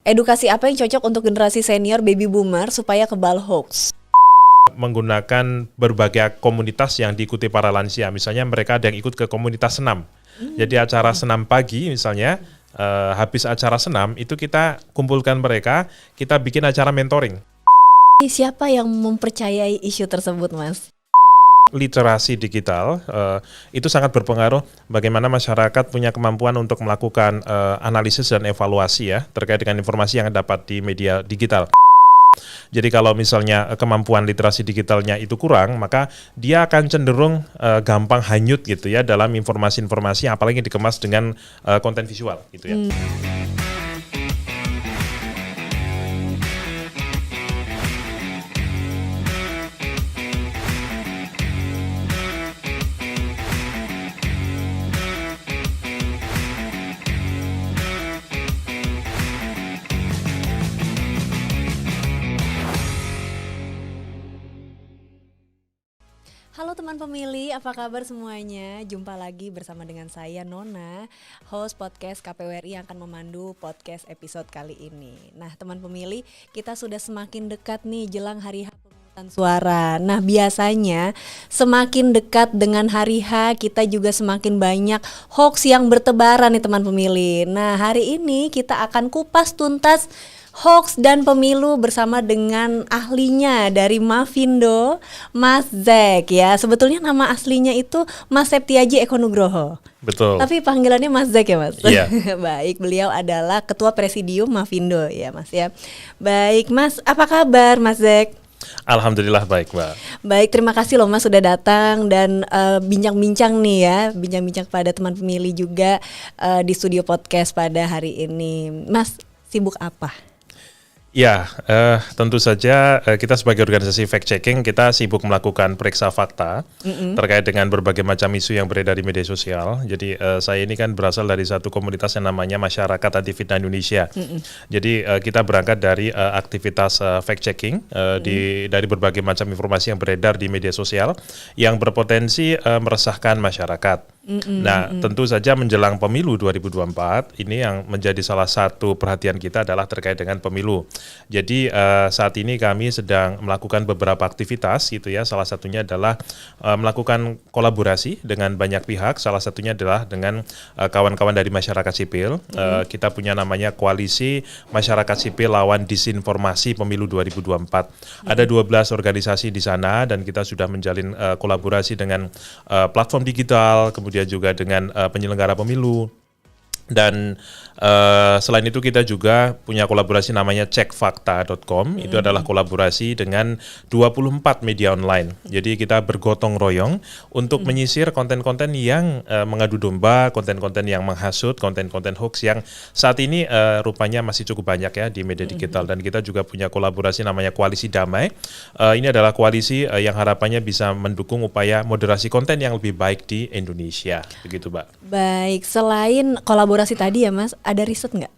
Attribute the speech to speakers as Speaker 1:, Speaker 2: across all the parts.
Speaker 1: Edukasi apa yang cocok untuk generasi senior baby boomer supaya kebal hoax?
Speaker 2: Menggunakan berbagai komunitas yang diikuti para lansia. Misalnya mereka ada yang ikut ke komunitas senam. Jadi acara senam pagi misalnya, habis acara senam itu kita kumpulkan mereka, kita bikin acara mentoring.
Speaker 1: Siapa yang mempercayai isu tersebut, Mas?
Speaker 2: Literasi digital itu sangat berpengaruh bagaimana masyarakat punya kemampuan untuk melakukan analisis dan evaluasi ya terkait dengan informasi yang dapat di media digital. Jadi kalau misalnya kemampuan literasi digitalnya itu kurang, maka dia akan cenderung gampang hanyut gitu ya dalam informasi-informasi apalagi dikemas dengan konten visual gitu ya.
Speaker 1: Halo teman pemilih, apa kabar semuanya? Jumpa lagi bersama dengan saya Nona, host podcast KPWRI yang akan memandu podcast episode kali ini. Nah teman pemilih, kita sudah semakin dekat nih jelang hari H pemungutan suara. Nah biasanya semakin dekat dengan hari H kita juga semakin banyak hoax yang bertebaran nih teman pemilih. Nah hari ini kita akan kupas tuntas hoax dan pemilu bersama dengan ahlinya dari Mafindo, Mas Zek ya. Sebetulnya nama aslinya itu Mas Septiaji Eko Nugroho.
Speaker 2: Betul.
Speaker 1: Tapi panggilannya Mas Zek ya Mas?
Speaker 2: Iya.
Speaker 1: Baik, beliau adalah Ketua Presidium Mafindo ya Mas ya. Baik Mas, apa kabar Mas Zek?
Speaker 2: Alhamdulillah baik Mbak.
Speaker 1: Baik, terima kasih loh Mas sudah datang dan bincang-bincang nih ya, bincang-bincang pada teman pemilih juga di studio podcast pada hari ini. Mas, sibuk apa?
Speaker 2: Ya, tentu saja kita sebagai organisasi fact checking kita sibuk melakukan periksa fakta terkait dengan berbagai macam isu yang beredar di media sosial. Jadi saya ini kan berasal dari satu komunitas yang namanya Masyarakat Anti Fitnah Indonesia. Jadi kita berangkat dari aktivitas fact checking dari berbagai macam informasi yang beredar di media sosial yang berpotensi meresahkan masyarakat. Nah, tentu saja menjelang pemilu 2024 ini yang menjadi salah satu perhatian kita adalah terkait dengan pemilu. Jadi saat ini kami sedang melakukan beberapa aktivitas gitu ya. Salah satunya adalah melakukan kolaborasi dengan banyak pihak. Salah satunya adalah dengan kawan-kawan dari masyarakat sipil. Kita punya namanya Koalisi Masyarakat Sipil Lawan Disinformasi Pemilu 2024. Ada 12 organisasi di sana dan kita sudah menjalin kolaborasi dengan platform digital, kemudian juga dengan penyelenggara pemilu. Dan selain itu kita juga punya kolaborasi namanya cekfakta.com. Itu adalah kolaborasi dengan 24 media online. Jadi kita bergotong royong untuk menyisir konten-konten yang mengadu domba, konten-konten yang menghasut, konten-konten hoax yang saat ini rupanya masih cukup banyak ya di media digital. Dan kita juga punya kolaborasi namanya Koalisi Damai. Ini adalah koalisi yang harapannya bisa mendukung upaya moderasi konten yang lebih baik di Indonesia. Begitu, Mbak.
Speaker 1: Baik, selain kolaborasi tadi ya Mas, ada riset nggak?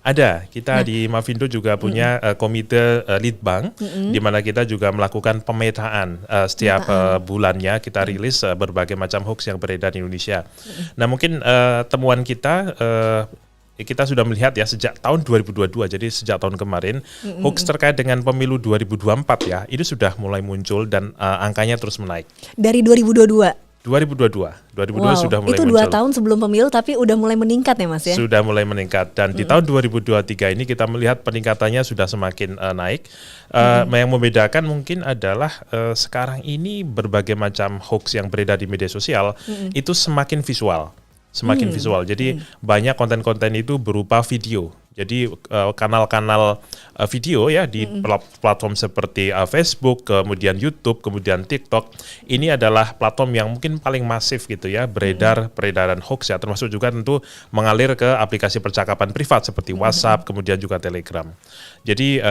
Speaker 2: Ada, kita di Mafindo juga punya komite litbang, di mana kita juga melakukan pemetaan setiap bulannya kita rilis berbagai macam hoax yang beredar di Indonesia. Nah mungkin temuan kita sudah melihat ya sejak tahun 2022, jadi sejak tahun kemarin hoax terkait dengan pemilu 2024 ya, itu sudah mulai muncul dan angkanya terus menaik.
Speaker 1: Dari 2022?
Speaker 2: 2022
Speaker 1: Wow,
Speaker 2: sudah mulai
Speaker 1: itu
Speaker 2: muncul.
Speaker 1: 2 tahun sebelum pemilu tapi udah mulai meningkat ya Mas ya?
Speaker 2: Sudah mulai meningkat dan di tahun 2023 ini kita melihat peningkatannya sudah semakin naik. Yang membedakan mungkin adalah sekarang ini berbagai macam hoax yang beredar di media sosial itu semakin visual. Jadi banyak konten-konten itu berupa video. Jadi kanal-kanal video ya di platform seperti Facebook, kemudian YouTube, kemudian TikTok. Ini adalah platform yang mungkin paling masif gitu ya, peredaran hoax ya, termasuk juga tentu mengalir ke aplikasi percakapan privat seperti WhatsApp, kemudian juga Telegram. Jadi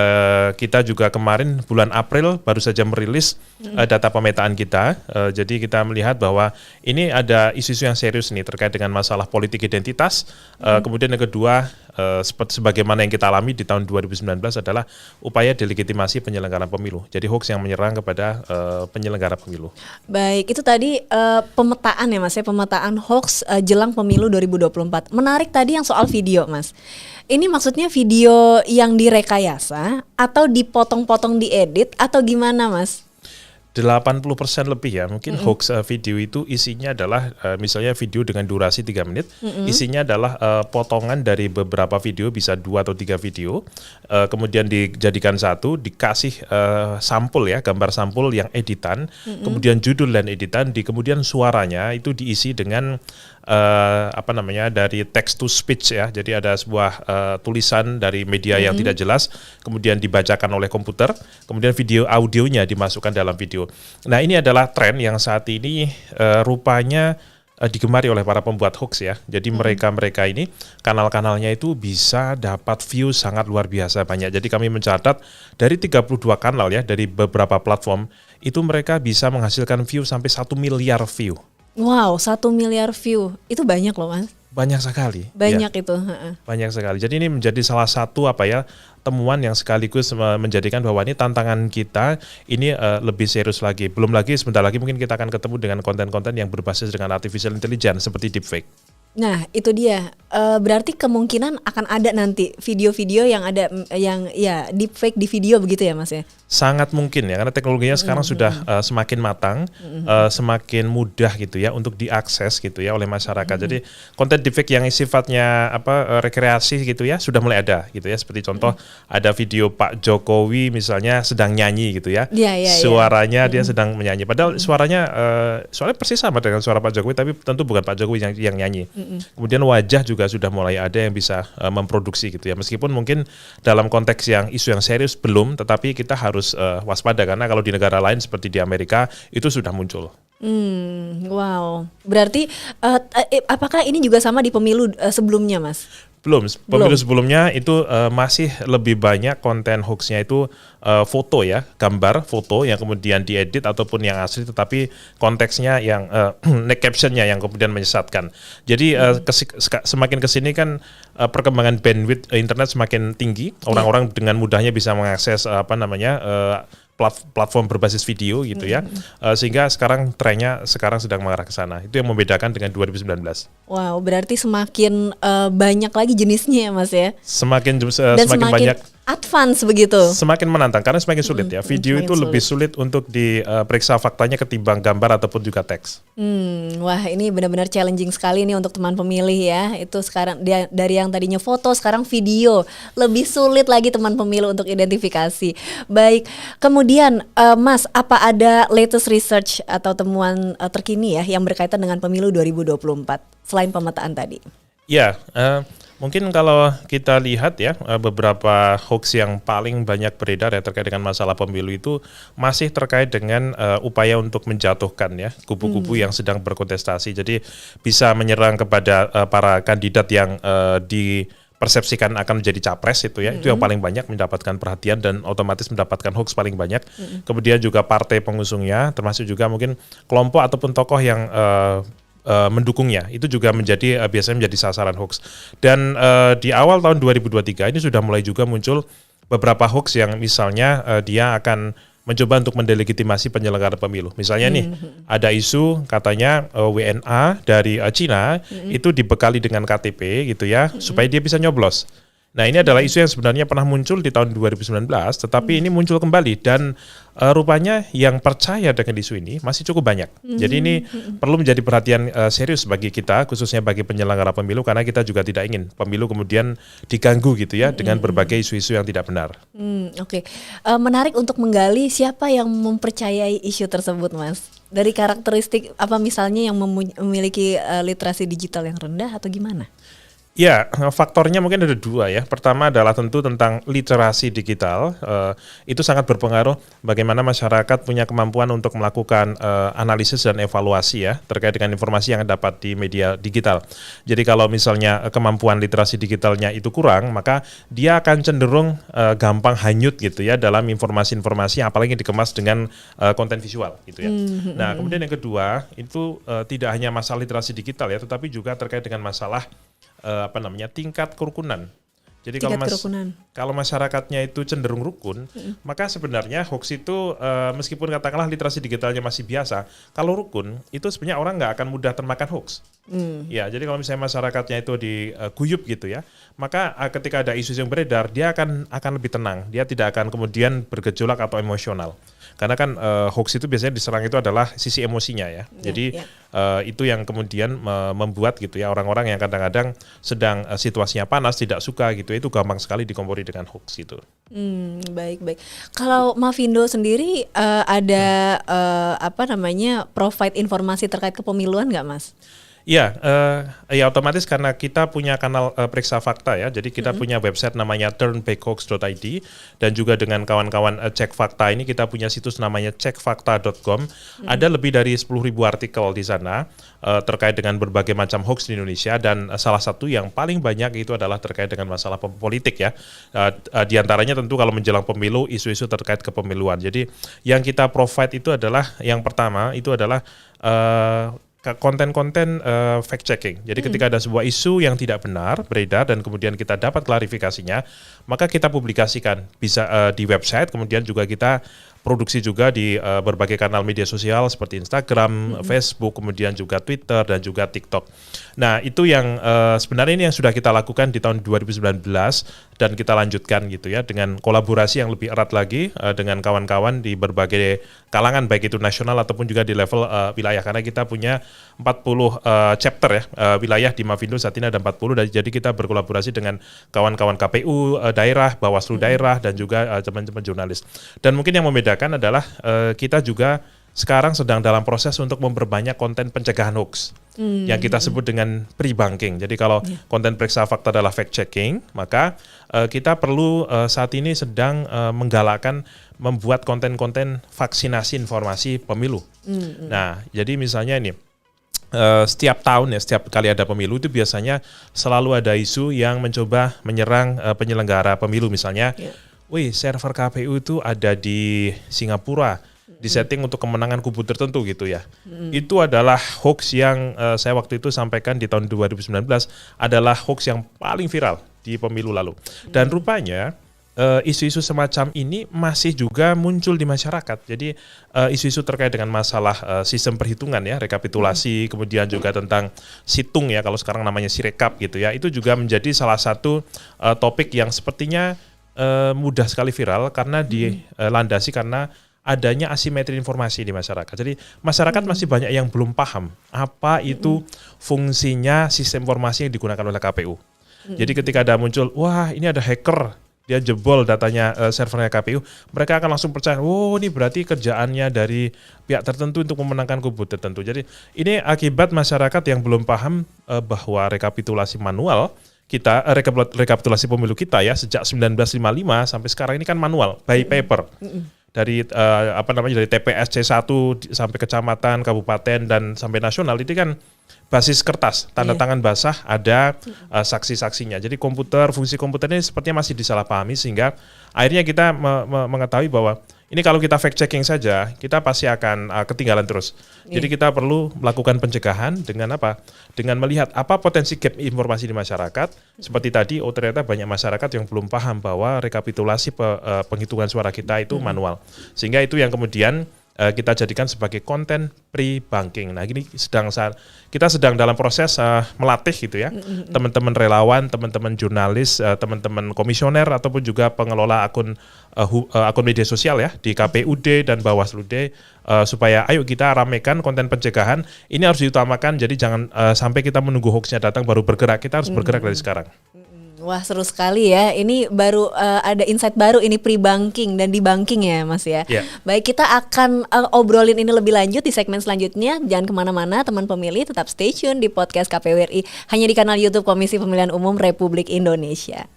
Speaker 2: kita juga kemarin bulan April baru saja merilis data pemetaan kita. Jadi kita melihat bahwa ini ada isu-isu yang serius nih terkait dengan masalah politik identitas. Kemudian yang kedua seperti sebagaimana yang kita alami di tahun 2019 adalah upaya delegitimasi penyelenggaraan pemilu. Jadi hoax yang menyerang kepada penyelenggara pemilu.
Speaker 1: Baik, itu tadi pemetaan ya Mas ya, pemetaan hoax jelang pemilu 2024. Menarik tadi yang soal video Mas. Ini maksudnya video yang direkayasa atau dipotong-potong diedit atau gimana Mas?
Speaker 2: 80% lebih ya, mungkin hoax video itu isinya adalah misalnya video dengan durasi 3 menit, isinya adalah potongan dari beberapa video, bisa 2 atau 3 video, kemudian dijadikan satu, dikasih sampul ya, gambar sampul yang editan, kemudian judul dan editan, kemudian suaranya itu diisi dengan dari text to speech ya, jadi ada sebuah tulisan dari media yang tidak jelas, kemudian dibacakan oleh komputer, kemudian video audionya dimasukkan dalam video. Nah ini adalah tren yang saat ini rupanya digemari oleh para pembuat hoax ya. Jadi mereka ini kanal-kanalnya itu bisa dapat view sangat luar biasa banyak. Jadi kami mencatat dari 32 kanal ya, dari beberapa platform itu mereka bisa menghasilkan view sampai 1 miliar view.
Speaker 1: Wow, 1 miliar view, itu banyak loh Mas.
Speaker 2: Banyak sekali.
Speaker 1: Banyak
Speaker 2: ya.
Speaker 1: itu.
Speaker 2: Banyak sekali. Jadi ini menjadi salah satu temuan yang sekaligus menjadikan bahwa ini tantangan kita ini lebih serius lagi. Belum lagi sebentar lagi mungkin kita akan ketemu dengan konten-konten yang berbasis dengan artificial intelligence seperti deepfake.
Speaker 1: Nah itu dia, berarti kemungkinan akan ada nanti video-video yang ada yang ya deepfake di video begitu ya Mas ya?
Speaker 2: Sangat mungkin ya, karena teknologinya sekarang sudah semakin matang, semakin mudah gitu ya untuk diakses gitu ya oleh masyarakat. Jadi konten deepfake yang sifatnya rekreasi gitu ya sudah mulai ada gitu ya. Seperti contoh ada video Pak Jokowi misalnya sedang nyanyi gitu ya, suaranya dia sedang menyanyi. Padahal suaranya persis sama dengan suara Pak Jokowi, tapi tentu bukan Pak Jokowi yang nyanyi. Kemudian wajah juga sudah mulai ada yang bisa memproduksi gitu ya. Meskipun mungkin dalam konteks yang isu yang serius belum, tetapi kita harus waspada karena kalau di negara lain seperti di Amerika itu sudah muncul.
Speaker 1: Wow. Berarti apakah ini juga sama di pemilu sebelumnya Mas?
Speaker 2: Belum. Pemilu sebelumnya itu masih lebih banyak konten hoaxnya itu foto ya, gambar foto yang kemudian diedit ataupun yang asli, tetapi konteksnya yang captionnya yang kemudian menyesatkan. Jadi semakin kesini kan perkembangan bandwidth internet semakin tinggi, orang-orang dengan mudahnya bisa mengakses platform berbasis video gitu ya, sehingga sekarang trennya sedang mengarah ke sana. Itu yang membedakan dengan 2019.
Speaker 1: Wow, berarti semakin banyak lagi jenisnya ya Mas ya?
Speaker 2: Semakin
Speaker 1: semakin
Speaker 2: banyak,
Speaker 1: advance begitu.
Speaker 2: Semakin menantang karena semakin sulit ya. Video itu lebih sulit untuk diperiksa faktanya ketimbang gambar ataupun juga teks.
Speaker 1: Wah ini benar-benar challenging sekali nih untuk teman pemilih ya. Itu sekarang dari yang tadinya foto sekarang video, lebih sulit lagi teman pemilu untuk identifikasi. Baik, kemudian Mas, apa ada latest research atau temuan terkini ya yang berkaitan dengan pemilu 2024 selain pemetaan tadi?
Speaker 2: Ya, mungkin kalau kita lihat ya beberapa hoax yang paling banyak beredar ya terkait dengan masalah pemilu itu masih terkait dengan upaya untuk menjatuhkan ya kubu-kubu yang sedang berkontestasi. Jadi bisa menyerang kepada para kandidat yang dipersepsikan akan menjadi capres itu ya. Itu yang paling banyak mendapatkan perhatian dan otomatis mendapatkan hoax paling banyak. Kemudian juga partai pengusungnya, termasuk juga mungkin kelompok ataupun tokoh yang mendukungnya, itu juga biasanya menjadi sasaran hoax. Dan di awal tahun 2023 ini sudah mulai juga muncul beberapa hoax yang misalnya dia akan mencoba untuk mendelegitimasi penyelenggara pemilu. Misalnya nih ada isu katanya WNA dari Cina itu dibekali dengan KTP gitu ya supaya dia bisa nyoblos. Nah ini adalah isu yang sebenarnya pernah muncul di tahun 2019, tetapi ini muncul kembali dan rupanya yang percaya dengan isu ini masih cukup banyak. Jadi ini perlu menjadi perhatian serius bagi kita, khususnya bagi penyelenggara pemilu, karena kita juga tidak ingin pemilu kemudian diganggu gitu ya dengan berbagai isu-isu yang tidak benar.
Speaker 1: Oke. Menarik untuk menggali siapa yang mempercayai isu tersebut, Mas. Dari karakteristik apa misalnya yang memiliki literasi digital yang rendah atau gimana?
Speaker 2: Ya, faktornya mungkin ada dua ya. Pertama adalah tentu tentang literasi digital. Itu sangat berpengaruh bagaimana masyarakat punya kemampuan untuk melakukan analisis dan evaluasi ya terkait dengan informasi yang dapat di media digital. Jadi kalau misalnya kemampuan literasi digitalnya itu kurang, maka dia akan cenderung gampang hanyut gitu ya dalam informasi-informasi yang apalagi dikemas dengan konten visual gitu ya. Nah, kemudian yang kedua itu tidak hanya masalah literasi digital ya, tetapi juga terkait dengan masalah tingkat kerukunan Jadi
Speaker 1: tingkat kerukunan.
Speaker 2: Kalau masyarakatnya itu cenderung rukun, maka sebenarnya hoax itu meskipun katakanlah literasi digitalnya masih biasa, kalau rukun itu sebenarnya orang nggak akan mudah termakan hoax. Ya, jadi kalau misalnya masyarakatnya itu diguyup gitu ya, maka ketika ada isu yang beredar, dia akan lebih tenang, dia tidak akan kemudian bergejolak atau emosional. Karena kan hoax itu biasanya diserang itu adalah sisi emosinya ya. Jadi itu yang kemudian membuat gitu ya orang-orang yang kadang-kadang sedang situasinya panas, tidak suka gitu, itu gampang sekali dikompori dengan hoax gitu.
Speaker 1: Baik. Kalau Mavindo sendiri ada provide informasi terkait kepemiluan nggak, Mas?
Speaker 2: Ya otomatis karena kita punya kanal Periksa Fakta ya, jadi kita punya website namanya turnbackhoax.id dan juga dengan kawan-kawan Cek Fakta ini kita punya situs namanya cekfakta.com. Ada lebih dari 10.000 artikel di sana terkait dengan berbagai macam hoax di Indonesia dan salah satu yang paling banyak itu adalah terkait dengan masalah politik ya. Di antaranya tentu kalau menjelang pemilu isu-isu terkait kepemiluan. Jadi yang kita provide itu adalah yang pertama itu adalah konten-konten fact checking. Jadi ketika ada sebuah isu yang tidak benar beredar dan kemudian kita dapat klarifikasinya, maka kita publikasikan bisa di website, kemudian juga kita produksi juga di berbagai kanal media sosial seperti Instagram, Facebook, kemudian juga Twitter dan juga TikTok. Nah, itu yang sebenarnya ini yang sudah kita lakukan di tahun 2019 dan kita lanjutkan gitu ya dengan kolaborasi yang lebih erat lagi dengan kawan-kawan di berbagai kalangan baik itu nasional ataupun juga di level wilayah karena kita punya 40 chapter ya wilayah di Mavindo saat ini ada 40 dan jadi kita berkolaborasi dengan kawan-kawan KPU daerah, Bawaslu daerah dan juga teman-teman jurnalis. Dan mungkin yang membedakan adalah kita juga sekarang sedang dalam proses untuk memperbanyak konten pencegahan hoax yang kita sebut dengan pre-banking. Jadi kalau konten Periksa Fakta adalah fact checking, maka kita perlu saat ini sedang menggalakkan membuat konten-konten vaksinasi informasi pemilu. Nah, jadi misalnya ini setiap tahun ya, setiap kali ada pemilu itu biasanya selalu ada isu yang mencoba menyerang penyelenggara pemilu misalnya. Wih, server KPU itu ada di Singapura, disetting untuk kemenangan kubu tertentu gitu ya. Itu adalah hoax yang saya waktu itu sampaikan di tahun 2019 adalah hoax yang paling viral di pemilu lalu. Dan rupanya isu-isu semacam ini masih juga muncul di masyarakat. Jadi isu-isu terkait dengan masalah sistem perhitungan ya, rekapitulasi, kemudian juga tentang situng ya, kalau sekarang namanya sirekap gitu ya. Itu juga menjadi salah satu topik yang sepertinya mudah sekali viral karena dilandasi karena adanya asimetri informasi di masyarakat. Jadi masyarakat masih banyak yang belum paham apa itu fungsinya sistem informasi yang digunakan oleh KPU. Jadi ketika ada muncul, wah ini ada hacker, dia jebol datanya servernya KPU, mereka akan langsung percaya, oh ini berarti kerjaannya dari pihak tertentu untuk memenangkan kubu tertentu. Jadi ini akibat masyarakat yang belum paham bahwa rekapitulasi manual kita, rekapitulasi pemilu kita ya sejak 1955 sampai sekarang ini kan manual, by paper. Dari dari TPS C1 sampai kecamatan, kabupaten dan sampai nasional itu kan basis kertas, tanda tangan basah, ada saksi-saksinya. Jadi fungsi komputer ini sepertinya masih disalahpahami sehingga akhirnya kita mengetahui bahwa ini kalau kita fact checking saja, kita pasti akan ketinggalan terus. Jadi kita perlu melakukan pencegahan dengan apa? Dengan melihat apa potensi gap informasi di masyarakat. Seperti tadi, ternyata banyak masyarakat yang belum paham bahwa rekapitulasi penghitungan suara kita itu manual. Sehingga itu yang kemudian kita jadikan sebagai konten pre-banking. Nah, ini kita sedang dalam proses melatih gitu ya, teman-teman relawan, teman-teman jurnalis, teman-teman komisioner ataupun juga pengelola akun media sosial ya di KPUD dan Bawaslu-D supaya ayo kita ramekan konten pencegahan. Ini harus diutamakan. Jadi jangan sampai kita menunggu hoaxnya datang baru bergerak. Kita harus bergerak dari sekarang.
Speaker 1: Wah, seru sekali ya. Ini baru ada insight baru ini pre-banking dan di-banking ya Mas ya. Baik, kita akan obrolin ini lebih lanjut di segmen selanjutnya. Jangan kemana-mana teman pemilih, tetap stay tune di podcast KPU RI hanya di kanal YouTube Komisi Pemilihan Umum Republik Indonesia.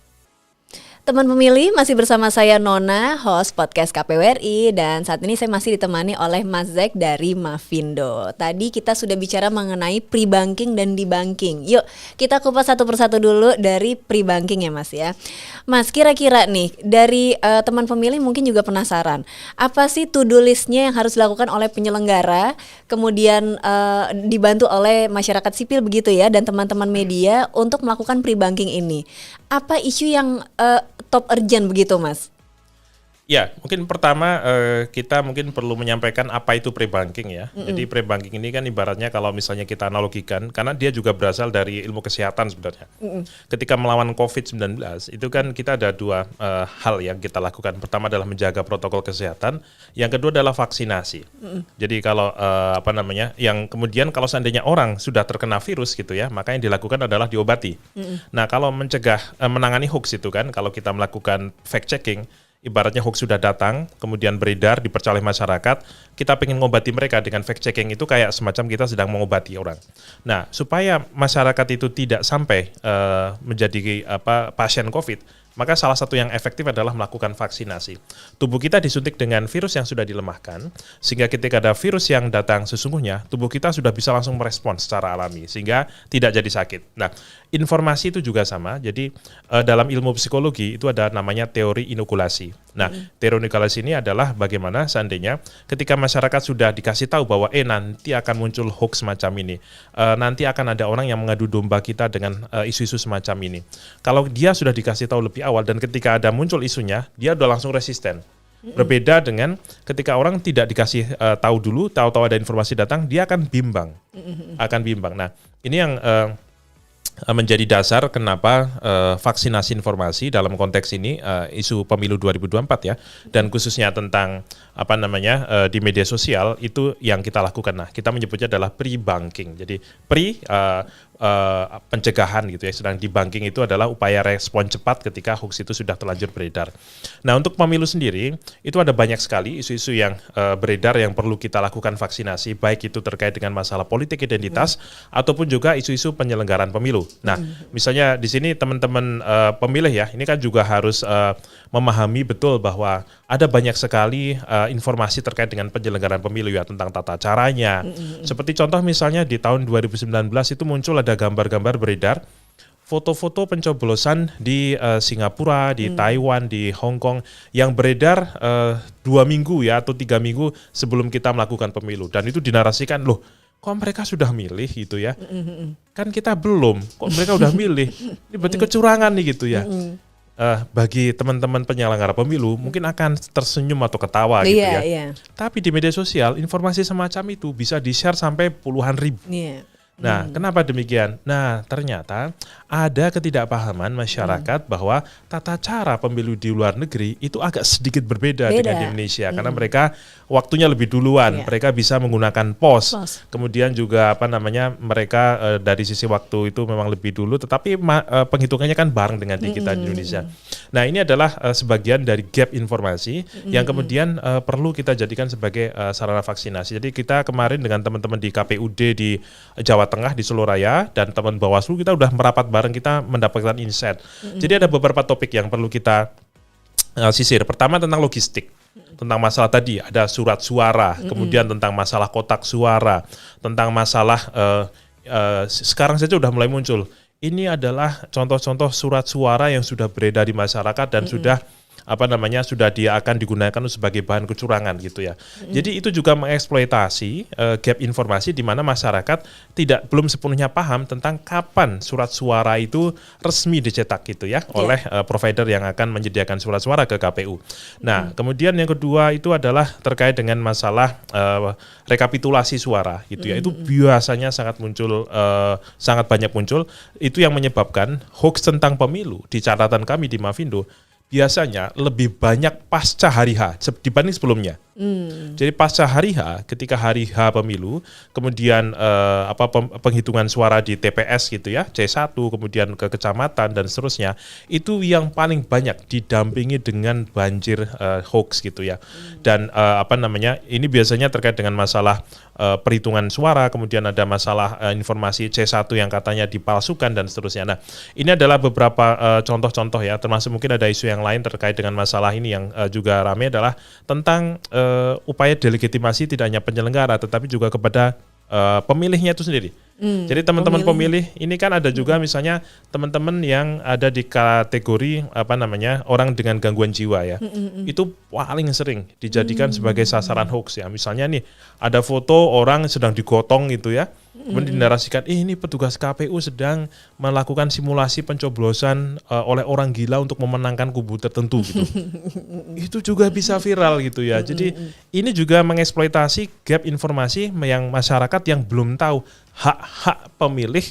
Speaker 1: Teman pemilih, masih bersama saya Nona, host podcast KPWRI, dan saat ini saya masih ditemani oleh Mas Zack dari Mavindo. Tadi kita sudah bicara mengenai pre-banking dan debanking. Yuk kita kupas satu persatu dulu dari pre-banking ya Mas ya. Mas, kira-kira nih dari teman pemilih mungkin juga penasaran, apa sih to-do list-nya yang harus dilakukan oleh penyelenggara, kemudian dibantu oleh masyarakat sipil begitu ya, dan teman-teman media untuk melakukan pre-banking ini. Apa isu yang top urgent begitu Mas?
Speaker 2: Ya, mungkin pertama kita mungkin perlu menyampaikan apa itu pre-banking ya. Jadi pre-banking ini kan ibaratnya kalau misalnya kita analogikan, karena dia juga berasal dari ilmu kesehatan sebenarnya. Ketika melawan COVID-19 itu kan kita ada dua hal yang kita lakukan. Pertama adalah menjaga protokol kesehatan, yang kedua adalah vaksinasi. Jadi kalau yang kemudian kalau seandainya orang sudah terkena virus gitu ya, maka yang dilakukan adalah diobati. Nah, kalau mencegah menangani hoax itu kan, kalau kita melakukan fact checking, ibaratnya hoax sudah datang, kemudian beredar, dipercaya oleh masyarakat, kita pengen ngobati mereka dengan fact checking itu kayak semacam kita sedang mengobati orang. Nah, supaya masyarakat itu tidak sampai menjadi pasien COVID, maka salah satu yang efektif adalah melakukan vaksinasi. Tubuh kita disuntik dengan virus yang sudah dilemahkan, sehingga ketika ada virus yang datang sesungguhnya, tubuh kita sudah bisa langsung merespons secara alami, sehingga tidak jadi sakit. Nah, informasi itu juga sama, jadi dalam ilmu psikologi itu ada namanya teori inokulasi. Nah, teori inokulasi ini adalah bagaimana seandainya ketika masyarakat sudah dikasih tahu bahwa nanti akan muncul hoax semacam ini, nanti akan ada orang yang mengadu domba kita dengan isu-isu semacam ini. Kalau dia sudah dikasih tahu lebih awal dan ketika ada muncul isunya, dia udah langsung resisten. Berbeda dengan ketika orang tidak dikasih tahu dulu, tahu-tahu ada informasi datang, dia akan bimbang. Nah, ini yang menjadi dasar kenapa vaksinasi informasi dalam konteks ini isu pemilu 2024 ya, dan khususnya tentang di media sosial itu yang kita lakukan. Nah, kita menyebutnya adalah pre-banking. Jadi pencegahan gitu ya, sedang debanking itu adalah upaya respon cepat ketika hoax itu sudah terlanjur beredar. Nah, untuk pemilu sendiri itu ada banyak sekali isu-isu yang beredar yang perlu kita lakukan vaksinasi, baik itu terkait dengan masalah politik identitas ataupun juga isu-isu penyelenggaraan pemilu. Nah, misalnya di sini teman-teman pemilih ya, ini kan juga harus memahami betul bahwa ada banyak sekali informasi terkait dengan penyelenggaraan pemilu ya, tentang tata caranya. Seperti contoh misalnya di tahun 2019 itu muncul ada gambar-gambar beredar foto-foto pencoblosan di Singapura, di Taiwan, di Hong Kong yang beredar 2 minggu ya atau 3 minggu sebelum kita melakukan pemilu, dan itu dinarasikan loh, kok mereka sudah milih gitu ya, kan kita belum, kok mereka udah milih, ini berarti kecurangan nih gitu ya. Bagi teman-teman penyelenggara pemilu mungkin akan tersenyum atau ketawa gitu ya. Tapi di media sosial informasi semacam itu bisa di-share sampai puluhan ribu. Nah, kenapa demikian? Nah, ternyata ada ketidakpahaman masyarakat bahwa tata cara pemilu di luar negeri itu agak sedikit berbeda dengan di Indonesia, karena mereka waktunya lebih duluan, mereka bisa menggunakan pos. Kemudian juga mereka dari sisi waktu itu memang lebih dulu, tetapi penghitungannya kan bareng dengan di kita di Indonesia. Nah, ini adalah sebagian dari gap informasi yang kemudian perlu kita jadikan sebagai sarana vaksinasi. Jadi kita kemarin dengan teman-teman di KPUD di Jawa Tengah di Soloraya dan teman Bawaslu, kita udah merapat bareng, kita mendapatkan insight. Jadi ada beberapa topik yang perlu kita sisir. Pertama tentang logistik, tentang masalah tadi ada surat suara, kemudian tentang masalah kotak suara, tentang masalah sekarang saja udah mulai muncul. Ini adalah contoh-contoh surat suara yang sudah beredar di masyarakat dan sudah sudah dia akan digunakan sebagai bahan kecurangan gitu ya. Jadi itu juga mengeksploitasi gap informasi di mana masyarakat belum sepenuhnya paham tentang kapan surat suara itu resmi dicetak gitu ya oleh provider yang akan menyediakan surat suara ke KPU. Nah, kemudian yang kedua itu adalah terkait dengan masalah rekapitulasi suara gitu ya. Itu biasanya sangat banyak muncul. Itu yang menyebabkan hoax tentang pemilu di catatan kami di Mavindo biasanya lebih banyak pasca hari H dibanding sebelumnya. Jadi pasca hari H, ketika hari H pemilu, kemudian penghitungan suara di TPS gitu ya, C1, kemudian ke kecamatan dan seterusnya, itu yang paling banyak didampingi dengan banjir hoax gitu ya. Dan ini biasanya terkait dengan masalah perhitungan suara, kemudian ada masalah informasi C1 yang katanya dipalsukan dan seterusnya. Nah, ini adalah beberapa contoh-contoh ya, termasuk mungkin ada isu yang lain terkait dengan masalah ini yang juga ramai adalah tentang upaya delegitimasi tidak hanya penyelenggara tetapi juga kepada pemilihnya itu sendiri. Jadi teman-teman pemilih ini kan ada juga misalnya teman-teman yang ada di kategori orang dengan gangguan jiwa ya. Itu paling sering dijadikan sebagai sasaran hoax ya. Misalnya nih ada foto orang sedang digotong gitu ya. Kemudian dinarasikan ini petugas KPU sedang melakukan simulasi pencoblosan oleh orang gila untuk memenangkan kubu tertentu gitu. Itu juga bisa viral gitu ya. Jadi ini juga mengeksploitasi gap informasi yang masyarakat yang belum tahu hak-hak pemilih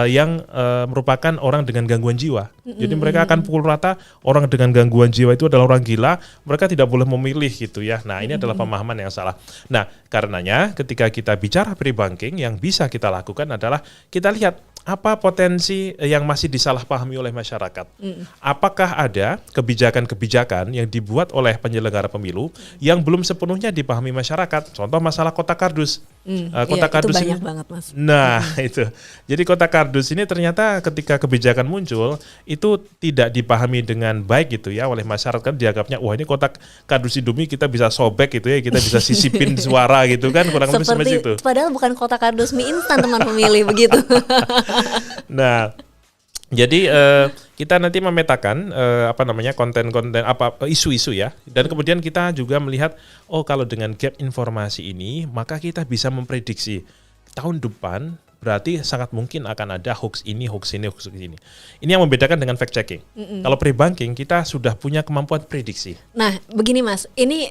Speaker 2: yang merupakan orang dengan gangguan jiwa. Jadi mereka akan pukul rata orang dengan gangguan jiwa itu adalah orang gila, mereka tidak boleh memilih gitu ya. Nah, ini adalah pemahaman yang salah. Nah, karenanya ketika kita bicara pre-banking yang bisa kita lakukan adalah kita lihat apa potensi yang masih disalahpahami oleh masyarakat. Apakah ada kebijakan-kebijakan yang dibuat oleh penyelenggara pemilu yang belum sepenuhnya dipahami masyarakat? Contoh masalah kotak kardus. Kotak kardus
Speaker 1: itu banyak
Speaker 2: ini,
Speaker 1: banget, Mas.
Speaker 2: Nah, itu. Jadi kotak kardus ini ternyata ketika kebijakan muncul itu tidak dipahami dengan baik gitu ya oleh masyarakat. Dianggapnya wah ini kotak kardus Indomie kita bisa sobek gitu ya, kita bisa sisipin suara gitu kan, kurang lebih seperti itu.
Speaker 1: Padahal bukan kotak kardus mie instan teman pemilih begitu.
Speaker 2: Nah, jadi kita nanti memetakan konten-konten isu-isu ya, dan kemudian kita juga melihat kalau dengan gap informasi ini maka kita bisa memprediksi tahun depan berarti sangat mungkin akan ada hoax ini. Ini yang membedakan dengan fact checking. Kalau pre-banking kita sudah punya kemampuan prediksi.
Speaker 1: Nah, begini Mas, ini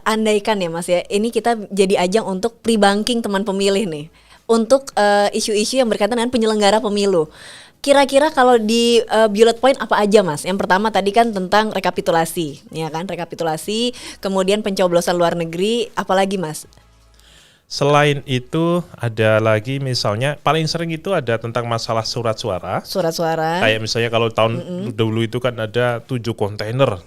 Speaker 1: andaikan ya Mas ya, ini kita jadi ajang untuk pre-banking teman pemilih nih. Untuk isu-isu yang berkaitan dengan penyelenggara pemilu. Kira-kira kalau di bullet point apa aja Mas? Yang pertama tadi kan tentang rekapitulasi, ya kan? Rekapitulasi, kemudian pencoblosan luar negeri, apalagi Mas?
Speaker 2: Selain itu ada lagi misalnya paling sering itu ada tentang masalah surat suara.
Speaker 1: Surat suara.
Speaker 2: Kayak misalnya kalau tahun dulu itu kan ada 7 kontainer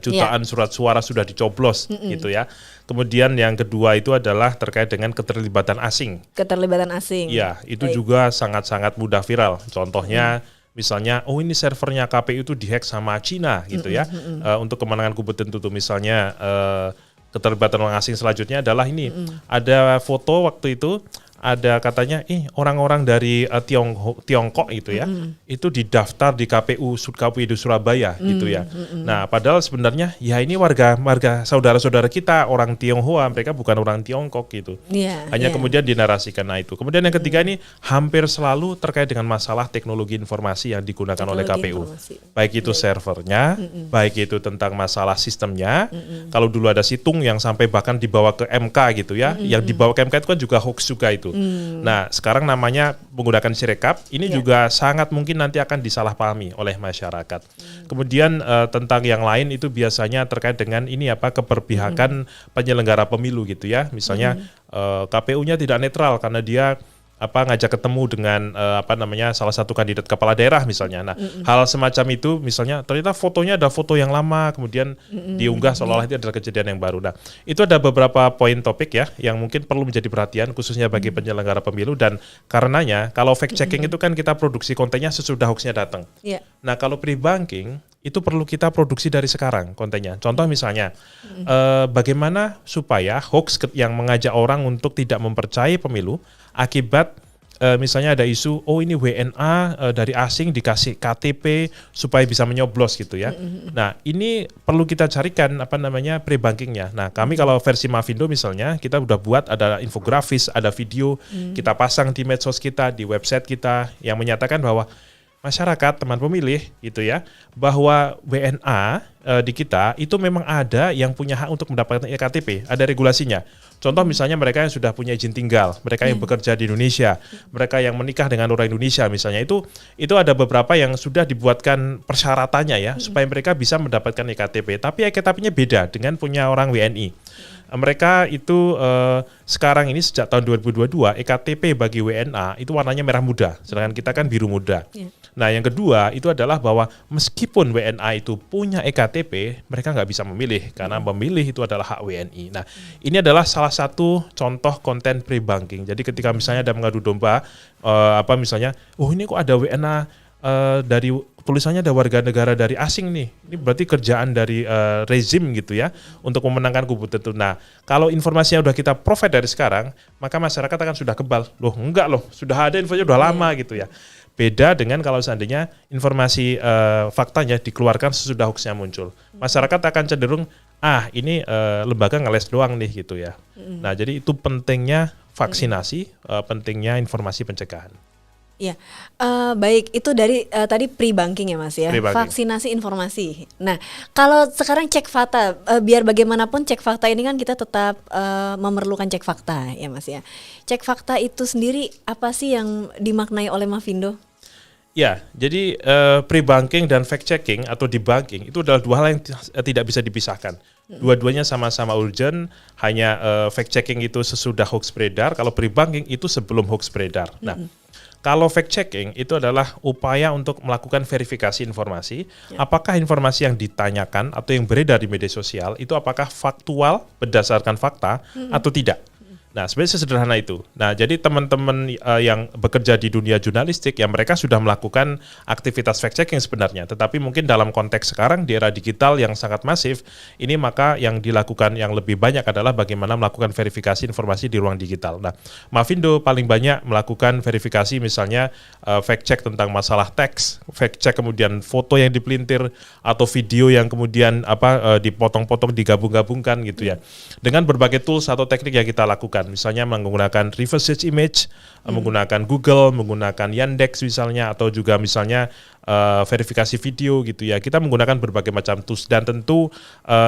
Speaker 2: jutaan surat suara sudah dicoblos gitu ya. Kemudian yang kedua itu adalah terkait dengan keterlibatan asing.
Speaker 1: Keterlibatan asing.
Speaker 2: Ya, itu juga sangat-sangat mudah viral. Contohnya misalnya, ini servernya KPU itu dihack sama Cina gitu ya. Untuk kemenangan kubu tertentu misalnya keterlibatan orang asing selanjutnya adalah ini. Ada foto waktu itu ada katanya orang-orang dari Tiongkok gitu ya. Itu didaftar di KPU di Surabaya gitu ya. Nah, padahal sebenarnya ya ini warga saudara-saudara kita orang Tionghoa, mereka bukan orang Tiongkok gitu. Hanya kemudian dinarasikan. Nah, itu. Kemudian yang ketiga ini hampir selalu terkait dengan masalah teknologi informasi yang digunakan oleh KPU. Baik itu servernya, baik itu tentang masalah sistemnya. Kalau dulu ada situng yang sampai bahkan dibawa ke MK gitu ya. Yang dibawa ke MK itu kan juga hoax juga itu. Nah, sekarang namanya menggunakan Sirekap, ini juga sangat mungkin nanti akan disalahpahami oleh masyarakat. Kemudian tentang yang lain itu biasanya terkait dengan ini keberpihakan penyelenggara pemilu gitu ya. Misalnya KPU-nya tidak netral karena dia ngajak ketemu dengan salah satu kandidat kepala daerah misalnya. Nah, hal semacam itu misalnya ternyata fotonya ada foto yang lama kemudian diunggah seolah-olah itu adalah kejadian yang baru. Nah, itu ada beberapa poin topik ya yang mungkin perlu menjadi perhatian khususnya bagi penyelenggara pemilu, dan karenanya kalau fact checking itu kan kita produksi kontennya sesudah hoaxnya datang. Nah, kalau pre-banking itu perlu kita produksi dari sekarang kontennya. Contoh misalnya bagaimana supaya hoax yang mengajak orang untuk tidak mempercayai pemilu akibat misalnya ada isu ini WNA dari asing dikasih KTP supaya bisa menyoblos gitu ya. Nah, ini perlu kita carikan pre-bankingnya. Nah, kami kalau versi Mavindo misalnya kita udah buat ada infografis, ada video, kita pasang di medsos kita, di website kita yang menyatakan bahwa masyarakat, teman pemilih gitu ya, bahwa WNA di kita itu memang ada yang punya hak untuk mendapatkan eKTP, ada regulasinya. Contoh misalnya mereka yang sudah punya izin tinggal, mereka yang bekerja di Indonesia, mereka yang menikah dengan orang Indonesia misalnya, itu ada beberapa yang sudah dibuatkan persyaratannya ya supaya mereka bisa mendapatkan eKTP. Tapi eKTP-nya beda dengan punya orang WNI. mereka itu sekarang ini sejak tahun 2022 EKTP bagi WNA itu warnanya merah muda, sedangkan kita kan biru muda. Nah, yang kedua itu adalah bahwa meskipun WNA itu punya EKTP, mereka nggak bisa memilih karena memilih itu adalah hak WNI. Nah, ini adalah salah satu contoh konten pre-banking. Jadi ketika misalnya ada mengadu domba, misalnya, ini kok ada WNA dari tulisannya ada warga negara dari asing nih, ini berarti kerjaan dari rezim gitu ya untuk memenangkan kubu tertentu. Nah, kalau informasinya udah kita provide dari sekarang, maka masyarakat akan sudah kebal. Loh enggak loh, sudah ada infonya udah lama gitu ya. Beda dengan kalau seandainya informasi faktanya dikeluarkan sesudah hoaxnya muncul. Masyarakat akan cenderung, ini lembaga ngeles doang nih gitu ya. Nah, jadi itu pentingnya vaksinasi, pentingnya informasi pencegahan.
Speaker 1: Ya, baik, itu dari tadi pre-banking ya Mas ya, vaksinasi informasi. Nah, kalau sekarang cek fakta, biar bagaimanapun cek fakta ini kan kita tetap memerlukan cek fakta ya Mas ya. Cek fakta itu sendiri apa sih yang dimaknai oleh Mavindo?
Speaker 2: Ya, jadi pre-banking dan fact-checking atau debunking itu adalah dua hal yang tidak bisa dipisahkan. Dua-duanya sama-sama urgent, hanya fact-checking itu sesudah hoax beredar, kalau pre-banking itu sebelum hoax beredar. Nah, kalau fact-checking itu adalah upaya untuk melakukan verifikasi informasi, apakah informasi yang ditanyakan atau yang beredar di media sosial itu apakah faktual berdasarkan fakta atau tidak. Nah, sebenarnya sesederhana itu. Nah, jadi teman-teman yang bekerja di dunia jurnalistik, ya mereka sudah melakukan aktivitas fact-checking sebenarnya. Tetapi mungkin dalam konteks sekarang di era digital yang sangat masif, ini maka yang dilakukan yang lebih banyak adalah bagaimana melakukan verifikasi informasi di ruang digital. Nah, Mavindo paling banyak melakukan verifikasi misalnya fact-check tentang masalah teks, fact-check kemudian foto yang dipelintir, atau video yang kemudian dipotong-potong, digabung-gabungkan gitu ya. Dengan berbagai tools atau teknik yang kita lakukan. Misalnya menggunakan reverse search image, menggunakan Google, menggunakan Yandex misalnya, atau juga misalnya verifikasi video gitu ya. Kita menggunakan berbagai macam tools dan tentu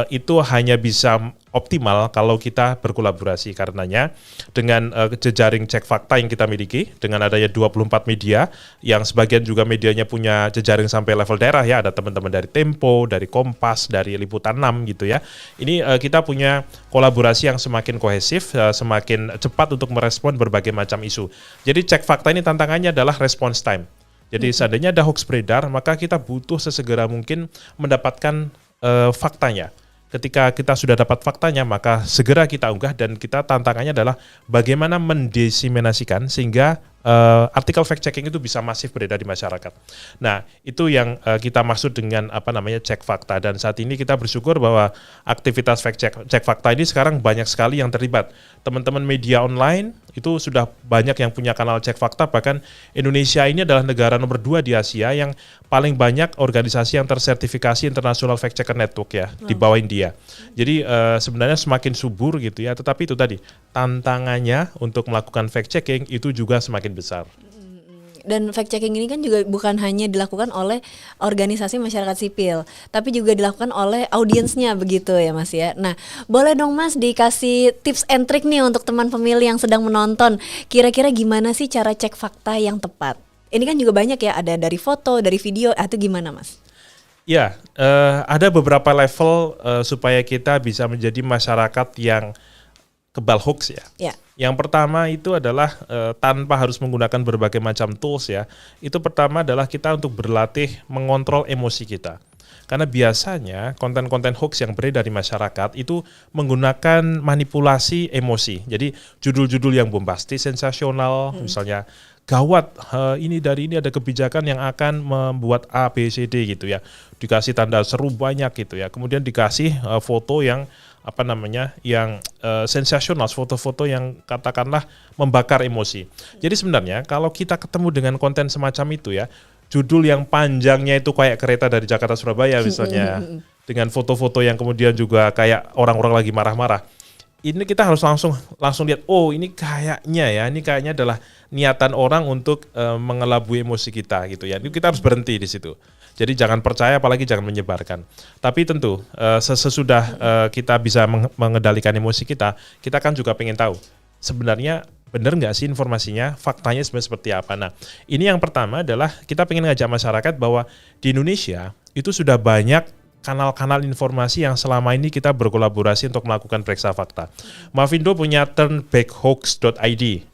Speaker 2: itu hanya bisa optimal kalau kita berkolaborasi. Karenanya dengan jejaring cek fakta yang kita miliki, dengan adanya 24 media yang sebagian juga medianya punya jejaring sampai level daerah ya, ada teman-teman dari Tempo, dari Kompas, dari Liputan 6 gitu ya. Ini kita punya kolaborasi yang semakin kohesif, semakin cepat untuk merespon berbagai macam isu. Jadi cek fakta ini tantangannya adalah response time. Jadi seandainya ada hoax beredar, maka kita butuh sesegera mungkin mendapatkan faktanya. Ketika kita sudah dapat faktanya, maka segera kita unggah, dan kita tantangannya adalah bagaimana mendesiminasikan sehingga artikel fact checking itu bisa masif beredar di masyarakat. Nah, itu yang kita maksud dengan cek fakta, dan saat ini kita bersyukur bahwa aktivitas cek fakta ini sekarang banyak sekali yang terlibat. Teman-teman media online itu sudah banyak yang punya kanal cek fakta, bahkan Indonesia ini adalah negara nomor 2 di Asia yang paling banyak organisasi yang tersertifikasi International Fact Checker Network ya, di bawah India. Jadi sebenarnya semakin subur gitu ya, tetapi itu tadi tantangannya untuk melakukan fact checking itu juga semakin besar.
Speaker 1: Dan fact checking ini kan juga bukan hanya dilakukan oleh organisasi masyarakat sipil, tapi juga dilakukan oleh audiensnya begitu ya Mas ya. Nah, boleh dong Mas dikasih tips and trick nih untuk teman pemilih yang sedang menonton. Kira-kira gimana sih cara cek fakta yang tepat? Ini kan juga banyak ya, ada dari foto, dari video, atau gimana Mas?
Speaker 2: Ya, ada beberapa level supaya kita bisa menjadi masyarakat yang kebal hoax ya. Yang pertama itu adalah tanpa harus menggunakan berbagai macam tools ya. Itu pertama adalah kita untuk berlatih mengontrol emosi kita. Karena biasanya konten-konten hoax yang beredar di masyarakat itu menggunakan manipulasi emosi. Jadi judul-judul yang bombastis, sensasional, misalnya gawat, ini ada kebijakan yang akan membuat A, B, C, D gitu ya. Dikasih tanda seru banyak gitu ya. Kemudian dikasih foto yang yang sensasional, foto-foto yang katakanlah membakar emosi. Jadi sebenarnya kalau kita ketemu dengan konten semacam itu ya, judul yang panjangnya itu kayak kereta dari Jakarta Surabaya misalnya, dengan foto-foto yang kemudian juga kayak orang-orang lagi marah-marah. Ini kita harus langsung lihat, oh ini kayaknya adalah niatan orang untuk mengelabui emosi kita gitu ya. Itu kita harus berhenti di situ. Jadi jangan percaya, apalagi jangan menyebarkan. Tapi tentu sesudah kita bisa mengendalikan emosi kita kan juga pengen tahu sebenarnya benar nggak sih informasinya, faktanya sebenarnya seperti apa. Nah, ini yang pertama adalah kita pengen ngajak masyarakat bahwa di Indonesia itu sudah banyak kanal-kanal informasi yang selama ini kita berkolaborasi untuk melakukan periksa fakta. Mavindo punya turnbackhoax.id.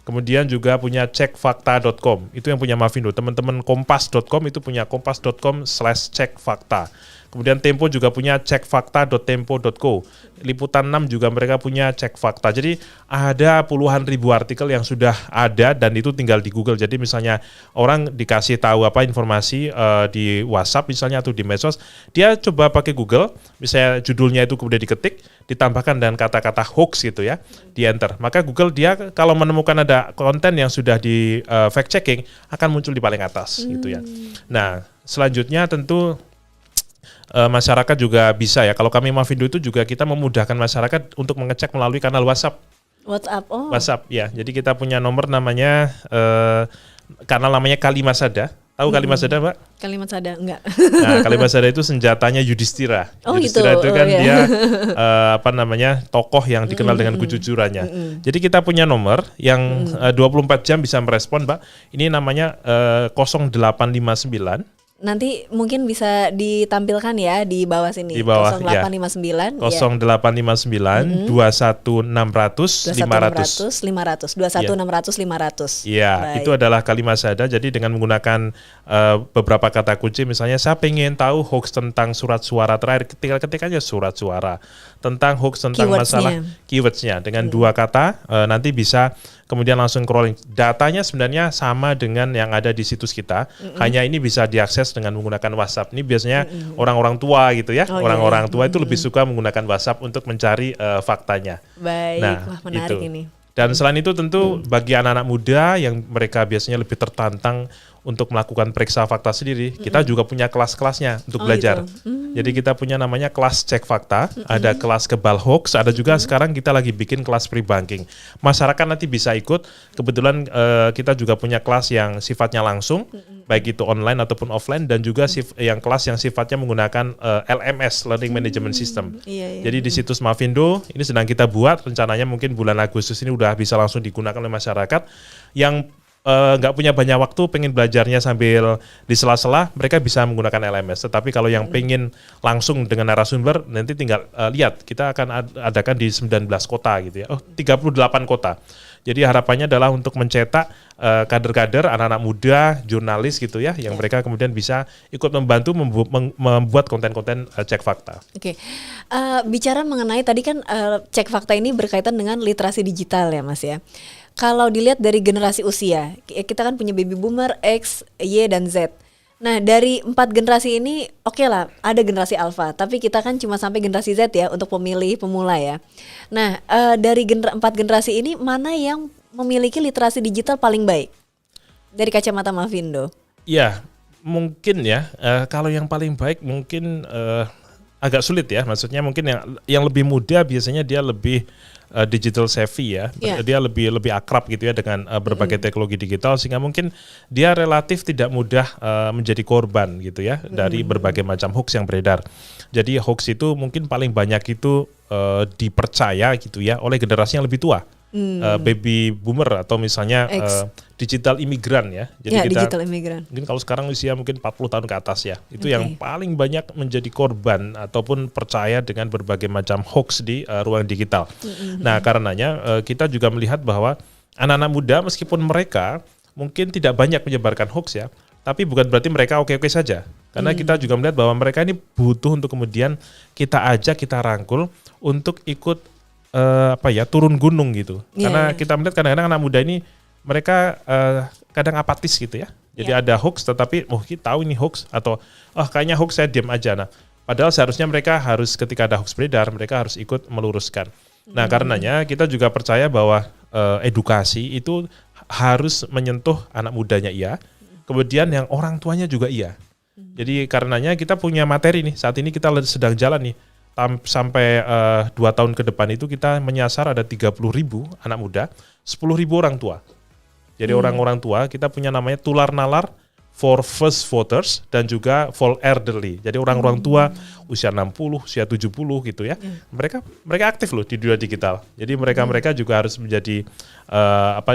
Speaker 2: Kemudian juga punya cekfakta.com, itu yang punya Mavindo. Teman-teman kompas.com itu punya kompas.com/cekfakta. Kemudian Tempo juga punya cekfakta.tempo.co. Liputan 6 juga mereka punya Cek Fakta. Jadi ada puluhan ribu artikel yang sudah ada dan itu tinggal di Google. Jadi misalnya orang dikasih tahu apa informasi di WhatsApp misalnya atau di medsos, dia coba pakai Google, misalnya judulnya itu kemudian diketik, ditambahkan dengan kata-kata hoax gitu ya, di enter. Maka Google dia kalau menemukan ada konten yang sudah di fact checking akan muncul di paling atas gitu ya. Nah, selanjutnya tentu masyarakat juga bisa ya. Kalau kami Mavindo itu juga kita memudahkan masyarakat untuk mengecek melalui kanal WhatsApp. WhatsApp ya. Jadi kita punya nomor namanya kanal namanya Kalimasada. Tahu Kalimasada, Mbak?
Speaker 1: Kalimasada enggak.
Speaker 2: Nah, Kalimasada itu senjatanya Yudhistira.
Speaker 1: Gitu.
Speaker 2: Yudhistira itu kan dia tokoh yang dikenal dengan kejujurannya. Jadi kita punya nomor yang 24 jam bisa merespon, Mbak. Ini namanya 0859.
Speaker 1: Nanti mungkin bisa ditampilkan ya di bawah sini.
Speaker 2: Di bawah
Speaker 1: 0859
Speaker 2: ya. 0859 21600 500.
Speaker 1: 21600 500.
Speaker 2: Iya, itu adalah Kalimasada. Jadi dengan menggunakan beberapa kata kunci, misalnya saya pengen tahu hoax tentang surat suara terakhir, ketik aja surat suara. Tentang hoax tentang masalah keywords-nya dengan dua kata, nanti bisa kemudian langsung crawling. Datanya sebenarnya sama dengan yang ada di situs kita, hanya ini bisa diakses dengan menggunakan WhatsApp. Ini biasanya orang-orang tua gitu ya, orang-orang tua itu lebih suka menggunakan WhatsApp untuk mencari faktanya.
Speaker 1: Baik, wah menarik ini.
Speaker 2: Dan selain itu tentu bagi anak-anak muda yang mereka biasanya lebih tertantang untuk melakukan periksa fakta sendiri, kita juga punya kelas-kelasnya untuk belajar. Jadi kita punya namanya kelas cek fakta, ada kelas kebal hoax, ada juga sekarang kita lagi bikin kelas pre-banking. Masyarakat nanti bisa ikut, kebetulan kita juga punya kelas yang sifatnya langsung, baik itu online ataupun offline, dan juga yang kelas yang sifatnya menggunakan LMS, Learning Management System. Jadi di situs Mavindo, ini sedang kita buat, rencananya mungkin bulan Agustus ini udah bisa langsung digunakan oleh masyarakat yang nggak punya banyak waktu, pengen belajarnya sambil di sela-sela, mereka bisa menggunakan LMS. Tetapi kalau yang pengen langsung dengan narasumber, nanti tinggal lihat, kita akan adakan di 19 kota gitu ya, 38 kota. Jadi harapannya adalah untuk mencetak kader-kader, anak-anak muda, jurnalis gitu ya, yang mereka kemudian bisa ikut membantu membuat konten-konten cek fakta.
Speaker 1: Oke, bicara mengenai tadi kan cek fakta ini berkaitan dengan literasi digital ya Mas ya. Kalau dilihat dari generasi usia, kita kan punya baby boomer, X, Y, dan Z. Nah dari 4 generasi ini oke lah ada generasi alpha, tapi kita kan cuma sampai generasi Z ya untuk pemilih pemula ya. Nah dari 4 generasi ini mana yang memiliki literasi digital paling baik dari kacamata Mavindo?
Speaker 2: Ya mungkin ya kalau yang paling baik mungkin agak sulit ya, maksudnya mungkin yang lebih muda biasanya dia lebih digital savvy ya, dia lebih akrab gitu ya dengan berbagai teknologi digital, sehingga mungkin dia relatif tidak mudah menjadi korban gitu ya dari berbagai macam hoax yang beredar. Jadi hoax itu mungkin paling banyak itu dipercaya gitu ya oleh generasi yang lebih tua. Baby boomer atau misalnya digital imigran ya. Jadi kita
Speaker 1: digital imigran.
Speaker 2: Mungkin kalau sekarang usia mungkin 40 tahun ke atas ya. Itu yang paling banyak menjadi korban ataupun percaya dengan berbagai macam hoax di ruang digital. Nah, karenanya kita juga melihat bahwa anak-anak muda meskipun mereka mungkin tidak banyak menyebarkan hoax ya, tapi bukan berarti mereka oke-oke saja. Karena kita juga melihat bahwa mereka ini butuh untuk kemudian kita ajak, kita rangkul untuk ikut turun gunung gitu. Karena kita melihat kadang-kadang anak muda ini mereka kadang apatis gitu ya. Jadi ada hoax tetapi kita tahu ini hoax atau kayaknya hoax saya diam aja. Nah, padahal seharusnya mereka harus ketika ada hoax beredar mereka harus ikut meluruskan. Nah, karenanya kita juga percaya bahwa edukasi itu harus menyentuh anak mudanya kemudian yang orang tuanya juga Jadi karenanya kita punya materi nih. Saat ini kita sedang jalan nih. Sampai 2 tahun ke depan itu kita menyasar ada 30.000 anak muda, 10.000 orang tua. Jadi orang-orang tua kita punya namanya tular nalar for first voters dan juga for elderly. Jadi orang-orang tua usia 60, usia 70 gitu ya. Mereka aktif loh di dunia digital. Jadi mereka juga harus menjadi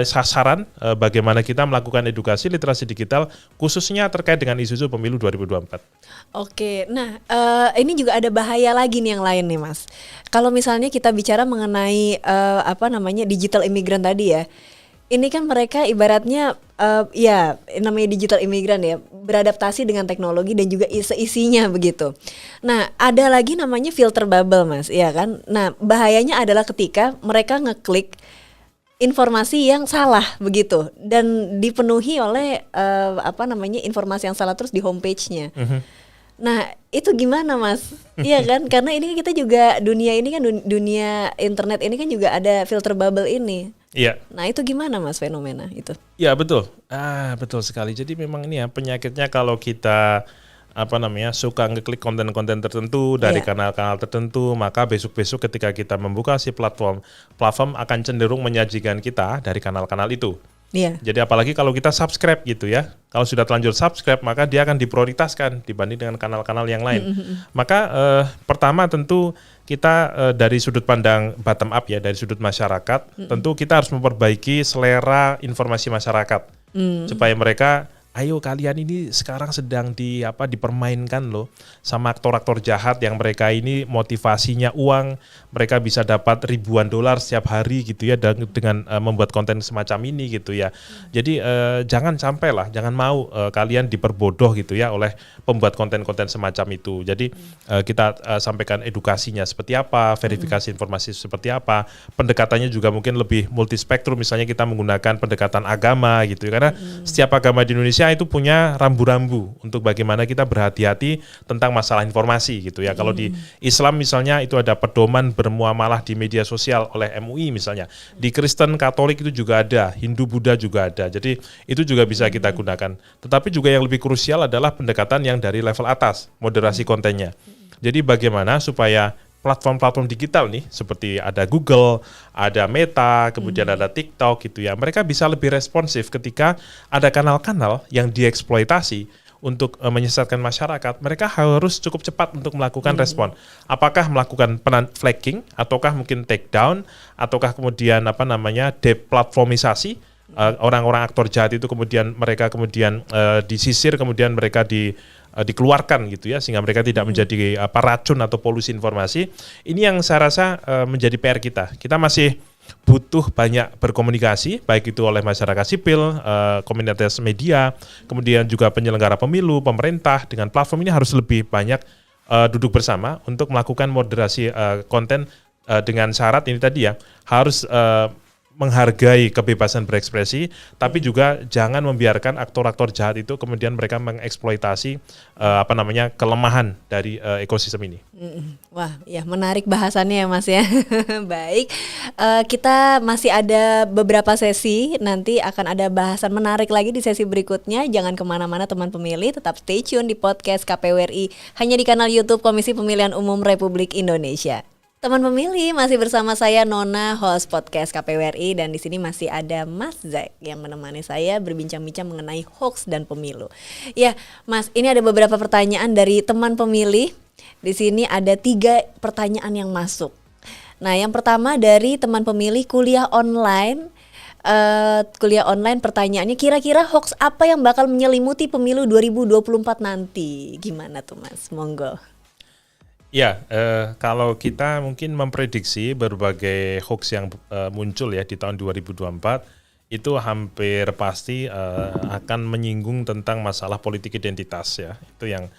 Speaker 2: sasaran bagaimana kita melakukan edukasi literasi digital khususnya terkait dengan isu-isu pemilu 2024.
Speaker 1: Oke, nah ini juga ada bahaya lagi nih yang lain nih Mas. Kalau misalnya kita bicara mengenai digital imigran tadi ya. Ini kan mereka ibaratnya namanya digital imigran ya, beradaptasi dengan teknologi dan juga isinya begitu. Nah, ada lagi namanya filter bubble Mas, ya kan? Nah, bahayanya adalah ketika mereka ngeklik informasi yang salah begitu dan dipenuhi oleh informasi yang salah terus di homepage-nya. Nah, itu gimana Mas? Iya kan? Karena ini kita juga dunia internet ini kan juga ada filter bubble ini.
Speaker 2: Iya.
Speaker 1: Nah, itu gimana Mas fenomena itu?
Speaker 2: Ya, betul. Betul sekali. Jadi memang ini ya penyakitnya kalau kita suka ngeklik konten-konten tertentu dari kanal-kanal tertentu, maka besok-besok ketika kita membuka si platform akan cenderung menyajikan kita dari kanal-kanal itu.
Speaker 1: Iya.
Speaker 2: Jadi apalagi kalau kita subscribe gitu ya, kalau sudah terlanjur subscribe maka dia akan diprioritaskan dibanding dengan kanal-kanal yang lain. Maka pertama tentu kita dari sudut pandang bottom up ya, dari sudut masyarakat, tentu kita harus memperbaiki selera informasi masyarakat supaya mereka, ayo kalian ini sekarang sedang dipermainkan loh sama aktor-aktor jahat yang mereka ini motivasinya uang, mereka bisa dapat ribuan dolar setiap hari gitu ya dengan membuat konten semacam ini gitu ya. Jadi jangan mau kalian diperbodoh gitu ya oleh pembuat konten-konten semacam itu. Jadi kita sampaikan edukasinya seperti apa, verifikasi informasi seperti apa, pendekatannya juga mungkin lebih multispektrum, misalnya kita menggunakan pendekatan agama gitu ya, karena setiap agama di Indonesia itu punya rambu-rambu untuk bagaimana kita berhati-hati tentang masalah informasi gitu ya. Kalau di Islam misalnya itu ada pedoman bermuamalah di media sosial oleh MUI misalnya. Di Kristen Katolik itu juga ada, Hindu Buddha juga ada. Jadi itu juga bisa kita gunakan. Tetapi juga yang lebih krusial adalah pendekatan yang dari level atas, moderasi kontennya. Jadi bagaimana supaya platform-platform digital nih seperti ada Google, ada Meta, kemudian ada TikTok gitu ya. Mereka bisa lebih responsif ketika ada kanal-kanal yang dieksploitasi untuk menyesatkan masyarakat. Mereka harus cukup cepat untuk melakukan respon. Apakah melakukan flagging ataukah mungkin take down ataukah kemudian deplatformisasi, orang-orang aktor jahat itu mereka disisir, kemudian mereka dikeluarkan gitu ya, sehingga mereka tidak menjadi racun atau polusi informasi. Ini yang saya rasa menjadi PR kita. Kita masih butuh banyak berkomunikasi, baik itu oleh masyarakat sipil, komunitas media, kemudian juga penyelenggara pemilu, pemerintah, dengan platform ini harus lebih banyak duduk bersama untuk melakukan moderasi konten dengan syarat ini tadi ya, harus menghargai kebebasan berekspresi, tapi juga jangan membiarkan aktor-aktor jahat itu kemudian mereka mengeksploitasi kelemahan dari ekosistem ini.
Speaker 1: Wah, ya menarik bahasannya ya Mas ya. Baik, kita masih ada beberapa sesi, nanti akan ada bahasan menarik lagi di sesi berikutnya. Jangan kemana-mana teman pemilih, tetap stay tune di podcast KPWRI hanya di kanal YouTube Komisi Pemilihan Umum Republik Indonesia. Teman pemilih, masih bersama saya Nona, host podcast KPWRI, dan di sini masih ada Mas Zack yang menemani saya berbincang-bincang mengenai hoax dan pemilu. Ya, Mas, ini ada beberapa pertanyaan dari teman pemilih. Di sini ada 3 pertanyaan yang masuk. Nah, yang pertama dari teman pemilih kuliah online. Pertanyaannya, kira-kira hoax apa yang bakal menyelimuti pemilu 2024 nanti? Gimana tuh Mas? Monggo.
Speaker 2: Ya, kalau kita mungkin memprediksi berbagai hoax yang muncul ya di tahun 2024, itu hampir pasti akan menyinggung tentang masalah politik identitas ya. Itu yang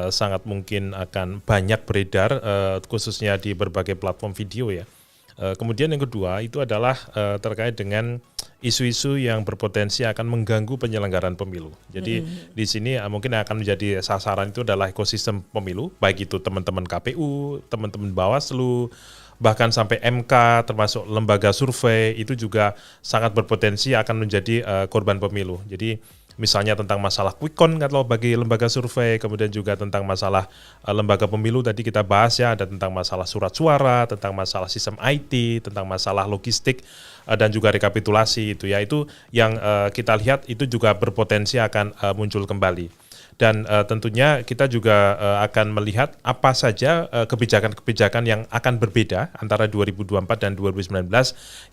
Speaker 2: sangat mungkin akan banyak beredar, khususnya di berbagai platform video ya. Kemudian yang kedua itu adalah terkait dengan isu-isu yang berpotensi akan mengganggu penyelenggaraan pemilu. Jadi di sini mungkin akan menjadi sasaran itu adalah ekosistem pemilu, baik itu teman-teman KPU, teman-teman Bawaslu, bahkan sampai MK termasuk lembaga survei itu juga sangat berpotensi akan menjadi korban pemilu. Jadi misalnya tentang masalah quick count kalau bagi lembaga survei, kemudian juga tentang masalah lembaga pemilu tadi kita bahas ya, ada tentang masalah surat suara, tentang masalah sistem IT, tentang masalah logistik dan juga rekapitulasi itu ya, itu yang kita lihat itu juga berpotensi akan muncul kembali. Dan tentunya kita juga akan melihat apa saja kebijakan-kebijakan yang akan berbeda antara 2024 dan 2019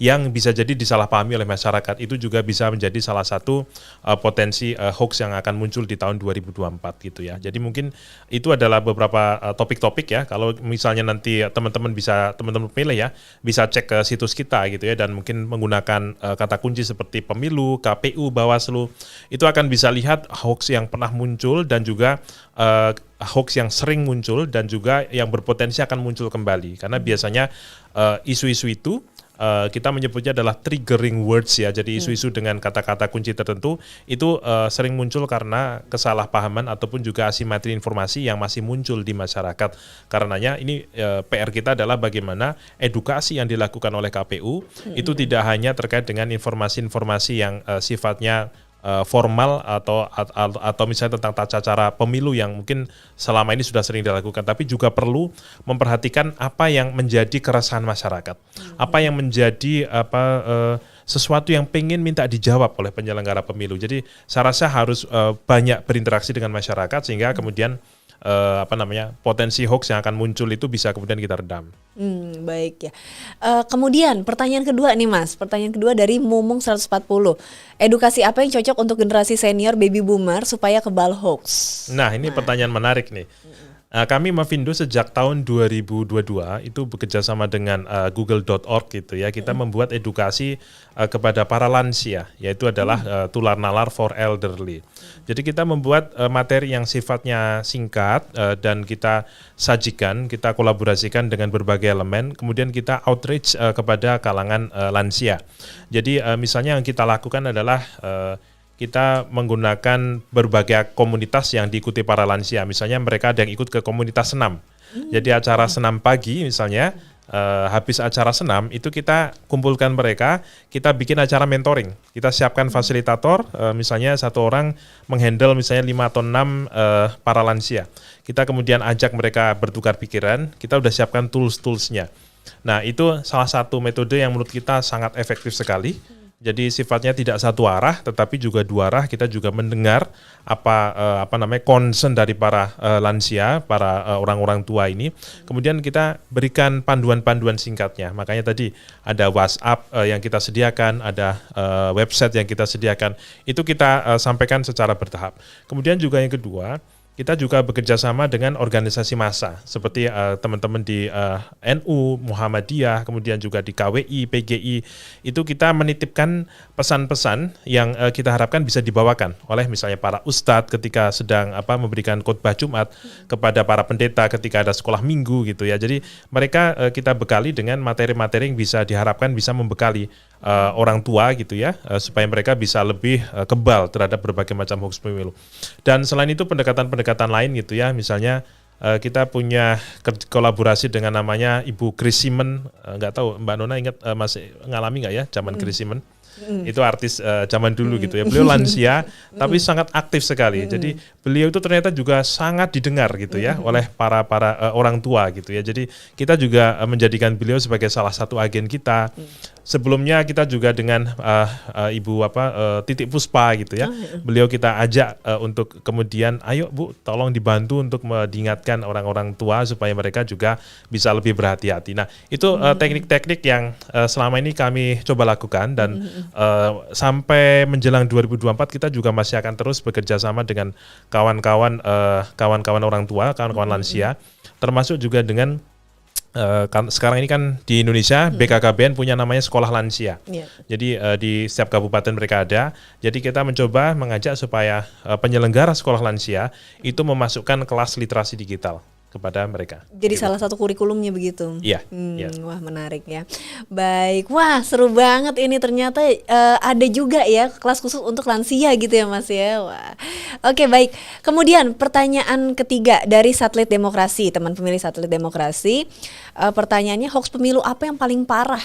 Speaker 2: yang bisa jadi disalahpahami oleh masyarakat. Itu juga bisa menjadi salah satu potensi hoax yang akan muncul di tahun 2024 gitu ya. Jadi mungkin itu adalah beberapa topik-topik ya. Kalau misalnya nanti teman-teman pilih ya, bisa cek ke situs kita gitu ya, dan mungkin menggunakan kata kunci seperti pemilu, KPU, Bawaslu, itu akan bisa lihat hoax yang pernah muncul dan juga hoax yang sering muncul dan juga yang berpotensi akan muncul kembali, karena biasanya isu-isu itu kita menyebutnya adalah triggering words ya. Jadi isu-isu dengan kata-kata kunci tertentu itu sering muncul karena kesalahpahaman ataupun juga asimetri informasi yang masih muncul di masyarakat. Karenanya ini PR kita adalah bagaimana edukasi yang dilakukan oleh KPU itu tidak hanya terkait dengan informasi-informasi yang sifatnya formal atau misalnya tentang tata cara pemilu yang mungkin selama ini sudah sering dilakukan, tapi juga perlu memperhatikan apa yang menjadi keresahan masyarakat, apa yang menjadi sesuatu yang pengen minta dijawab oleh penyelenggara pemilu. Jadi saya rasa harus banyak berinteraksi dengan masyarakat sehingga kemudian potensi hoax yang akan muncul itu bisa kemudian kita redam.
Speaker 1: Baik ya. Kemudian pertanyaan kedua nih Mas, pertanyaan kedua dari Mumung 140. Edukasi apa yang cocok untuk generasi senior baby boomer supaya kebal hoax?
Speaker 2: Nah ini pertanyaan menarik nih. Kami Mavindo sejak tahun 2022 itu bekerja sama dengan google.org gitu ya. Kita membuat edukasi kepada para lansia, yaitu adalah tular nalar for elderly. Jadi kita membuat materi yang sifatnya singkat dan kita sajikan, kita kolaborasikan dengan berbagai elemen, kemudian kita outreach kepada kalangan lansia. Jadi misalnya yang kita lakukan adalah kita menggunakan berbagai komunitas yang diikuti para lansia. Misalnya mereka ada yang ikut ke komunitas senam. Jadi acara senam pagi misalnya, habis acara senam itu kita kumpulkan mereka, kita bikin acara mentoring. Kita siapkan fasilitator, misalnya satu orang menghandle misalnya 5 atau 6 para lansia. Kita kemudian ajak mereka bertukar pikiran, kita udah siapkan tools-toolsnya. Nah itu salah satu metode yang menurut kita sangat efektif sekali. Jadi sifatnya tidak satu arah, tetapi juga dua arah. Kita juga mendengar concern dari para lansia, para orang-orang tua ini. Kemudian kita berikan panduan-panduan singkatnya. Makanya tadi ada WhatsApp yang kita sediakan, ada website yang kita sediakan. Itu kita sampaikan secara bertahap. Kemudian juga yang kedua, kita juga bekerja sama dengan organisasi massa seperti teman-teman di NU, Muhammadiyah, kemudian juga di KWI, PGI. Itu kita menitipkan pesan-pesan yang kita harapkan bisa dibawakan oleh misalnya para ustadz ketika sedang memberikan khotbah Jumat, kepada para pendeta ketika ada sekolah minggu gitu ya. Jadi mereka kita bekali dengan materi-materi yang bisa diharapkan bisa membekali orang tua gitu ya, supaya mereka bisa lebih kebal terhadap berbagai macam hoax pemilu. Dan selain itu pendekatan lain gitu ya, misalnya kita punya kolaborasi dengan namanya Ibu Chris Simon, nggak tahu Mbak Nona ingat masih ngalami nggak ya zaman Chris Simon? Itu artis zaman dulu gitu ya. Beliau lansia tapi sangat aktif sekali. Jadi beliau itu ternyata juga sangat didengar gitu ya oleh para orang tua gitu ya. Jadi kita juga menjadikan beliau sebagai salah satu agen kita. Sebelumnya kita juga dengan Ibu Titik Puspa gitu ya. Beliau kita ajak untuk kemudian ayo Bu tolong dibantu untuk diingatkan orang-orang tua supaya mereka juga bisa lebih berhati-hati. Nah, itu teknik-teknik yang selama ini kami coba lakukan dan sampai menjelang 2024 kita juga masih akan terus bekerja sama dengan kawan-kawan orang tua, kawan-kawan lansia, termasuk juga dengan sekarang ini kan di Indonesia BKKBN punya namanya sekolah lansia. Jadi di setiap kabupaten mereka ada. Jadi kita mencoba mengajak supaya penyelenggara sekolah lansia itu memasukkan kelas literasi digital kepada mereka.
Speaker 1: Jadi salah satu kurikulumnya begitu.
Speaker 2: Iya.
Speaker 1: Wah menarik ya. Baik, wah seru banget ini ternyata ada juga ya kelas khusus untuk lansia gitu ya Mas ya. Wah. Oke baik. Kemudian pertanyaan ketiga dari Satelit Demokrasi, teman pemilih Satelit Demokrasi. Pertanyaannya hoax pemilu apa yang paling parah?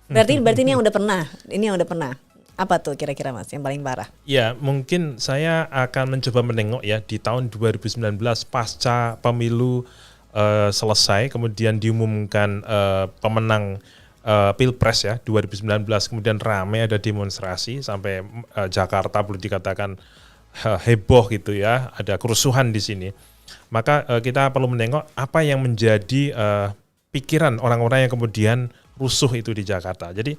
Speaker 1: Berarti ini yang udah pernah. Ini yang udah pernah. Apa tuh kira-kira Mas yang paling parah?
Speaker 2: Ya, mungkin saya akan mencoba menengok ya di tahun 2019 pasca pemilu selesai, kemudian diumumkan pemenang Pilpres ya 2019, kemudian ramai ada demonstrasi sampai Jakarta boleh dikatakan heboh gitu ya, ada kerusuhan di sini. Maka kita perlu menengok apa yang menjadi pikiran orang-orang yang kemudian rusuh itu di Jakarta. Jadi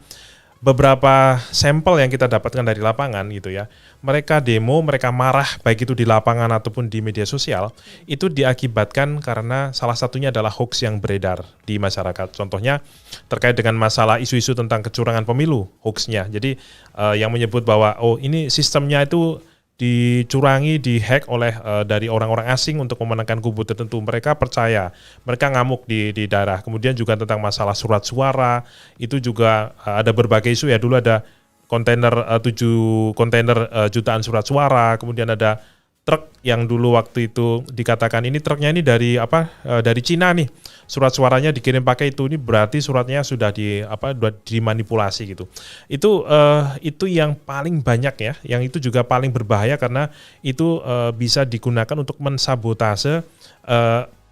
Speaker 2: beberapa sampel yang kita dapatkan dari lapangan gitu ya, mereka demo, mereka marah baik itu di lapangan ataupun di media sosial, itu diakibatkan karena salah satunya adalah hoax yang beredar di masyarakat. Contohnya terkait dengan masalah isu-isu tentang kecurangan pemilu, hoaxnya. Jadi yang menyebut bahwa ini sistemnya itu dicurangi, dihack oleh dari orang-orang asing untuk memenangkan kubu tertentu. Mereka percaya, mereka ngamuk di daerah. Kemudian juga tentang masalah surat suara, itu juga ada berbagai isu ya. Dulu ada kontainer 7 kontainer jutaan surat suara, kemudian ada truk yang dulu waktu itu dikatakan ini truknya ini dari dari Cina nih. Surat suaranya dikirim pakai itu, ini berarti suratnya sudah dimanipulasi gitu. Itu yang paling banyak ya, yang itu juga paling berbahaya karena itu bisa digunakan untuk mensabotase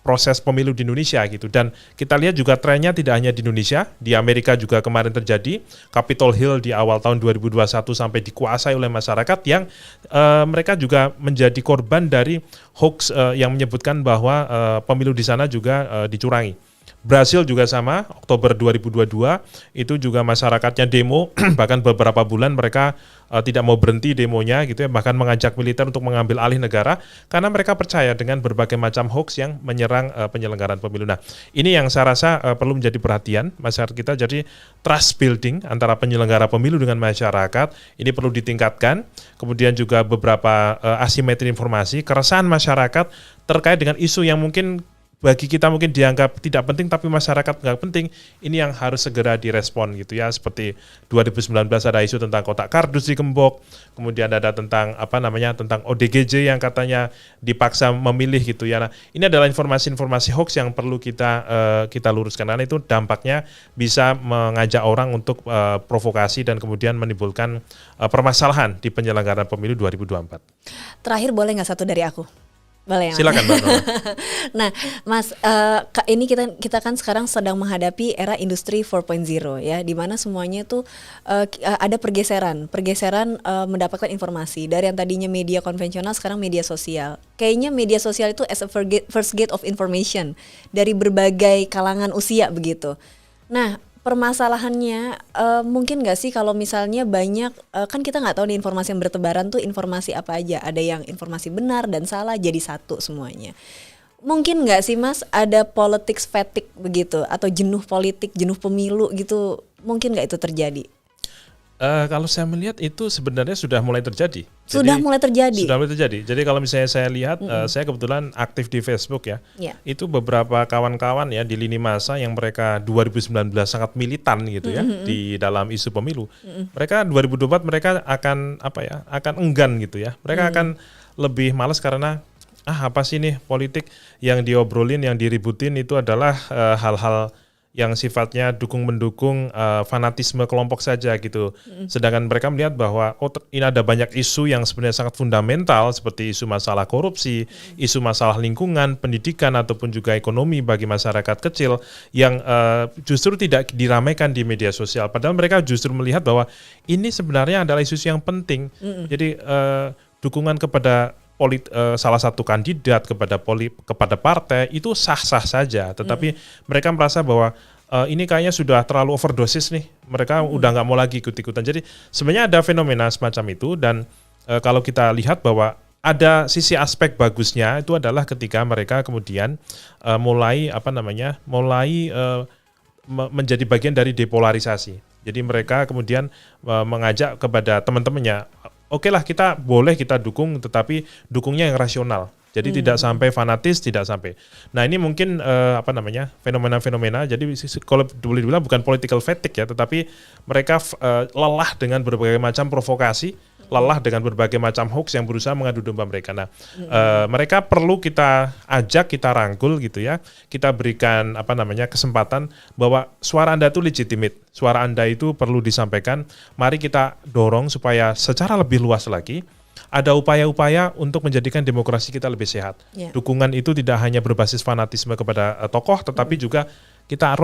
Speaker 2: proses pemilu di Indonesia gitu. Dan kita lihat juga trennya tidak hanya di Indonesia, di Amerika juga kemarin terjadi Capitol Hill di awal tahun 2021 sampai dikuasai oleh masyarakat yang mereka juga menjadi korban dari hoax yang menyebutkan bahwa pemilu di sana juga dicurangi. Brasil juga sama, Oktober 2022 itu juga masyarakatnya demo, bahkan beberapa bulan mereka tidak mau berhenti demonya gitu ya, bahkan mengajak militer untuk mengambil alih negara karena mereka percaya dengan berbagai macam hoax yang menyerang penyelenggaraan pemilu. Nah, ini yang saya rasa perlu menjadi perhatian masyarakat kita. Jadi trust building antara penyelenggara pemilu dengan masyarakat ini perlu ditingkatkan. Kemudian juga beberapa asimetri informasi, keresahan masyarakat terkait dengan isu yang mungkin bagi kita mungkin dianggap tidak penting tapi masyarakat nggak penting, ini yang harus segera direspon gitu ya. Seperti 2019 ada isu tentang kotak kardus di Gembok, kemudian ada tentang tentang ODGJ yang katanya dipaksa memilih gitu ya. Nah, ini adalah informasi-informasi hoax yang perlu kita luruskan karena itu dampaknya bisa mengajak orang untuk provokasi dan kemudian menimbulkan permasalahan di penyelenggaraan pemilu 2024.
Speaker 1: Terakhir boleh nggak satu dari aku? Boleh ya,
Speaker 2: silakan Mbak Nona.
Speaker 1: Nah, Mas, ini kita kan sekarang sedang menghadapi era industri 4.0 ya, di mana semuanya tuh ada pergeseran mendapatkan informasi dari yang tadinya media konvensional sekarang media sosial. Kayaknya media sosial itu as a first gate of information dari berbagai kalangan usia begitu. Nah, permasalahannya mungkin nggak sih kalau misalnya banyak kan kita nggak tahu nih informasi yang bertebaran tuh informasi apa aja, ada yang informasi benar dan salah jadi satu semuanya. Mungkin nggak sih Mas ada politics fatigue begitu atau jenuh politik, jenuh pemilu gitu, mungkin nggak itu terjadi?
Speaker 2: Kalau saya melihat itu sebenarnya sudah mulai terjadi.
Speaker 1: Sudah mulai terjadi.
Speaker 2: Jadi kalau misalnya saya lihat, saya kebetulan aktif di Facebook ya. Yeah. Itu beberapa kawan-kawan ya di lini masa yang mereka 2019 sangat militan gitu ya di dalam isu pemilu. Mereka 2024 mereka akan akan enggan gitu ya. Mereka akan lebih malas karena apa sih nih politik yang diobrolin, yang diributin itu adalah hal-hal yang sifatnya dukung-mendukung fanatisme kelompok saja gitu. Sedangkan mereka melihat bahwa ini ada banyak isu yang sebenarnya sangat fundamental seperti isu masalah korupsi, isu masalah lingkungan, pendidikan ataupun juga ekonomi bagi masyarakat kecil yang justru tidak diramaikan di media sosial. Padahal mereka justru melihat bahwa ini sebenarnya adalah isu yang penting. Jadi dukungan kepada salah satu kandidat kepada partai itu sah-sah saja, tetapi mereka merasa bahwa ini kayaknya sudah terlalu overdosis nih, mereka udah nggak mau lagi ikut-ikutan. Jadi sebenarnya ada fenomena semacam itu dan kalau kita lihat bahwa ada sisi aspek bagusnya itu adalah ketika mereka kemudian mulai menjadi bagian dari depolarisasi. Jadi mereka kemudian mengajak kepada teman-temannya, oke lah kita dukung, tetapi dukungnya yang rasional. Jadi tidak sampai fanatis, tidak sampai. Nah ini mungkin fenomena-fenomena. Jadi kalau boleh dibilang bukan political fatigue ya, tetapi mereka lelah dengan berbagai macam provokasi lelah dengan berbagai macam hoax yang berusaha mengadu domba mereka. Nah, mereka perlu kita ajak, kita rangkul gitu ya. Kita berikan kesempatan bahwa suara Anda itu legitimate. Suara Anda itu perlu disampaikan. Mari kita dorong supaya secara lebih luas lagi ada upaya-upaya untuk menjadikan demokrasi kita lebih sehat. Dukungan itu tidak hanya berbasis fanatisme kepada tokoh, tetapi juga kita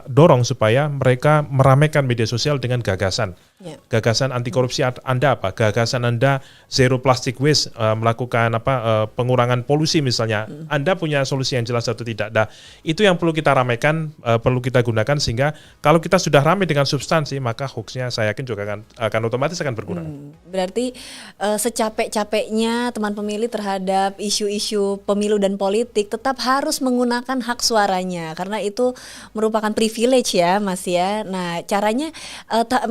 Speaker 2: dorong supaya mereka meramaikan media sosial dengan gagasan. Gagasan anti korupsi Anda apa? Gagasan Anda zero plastic waste, melakukan pengurangan polusi misalnya. Anda punya solusi yang jelas atau tidak? Nah, itu yang perlu kita ramaikan, perlu kita gunakan sehingga kalau kita sudah ramai dengan substansi, maka hoaxnya saya yakin juga akan otomatis akan berkurang.
Speaker 1: Berarti secapek-capeknya teman pemilih terhadap isu-isu pemilu dan politik tetap harus menggunakan hak suaranya karena itu merupakan privilege ya Mas ya. Nah caranya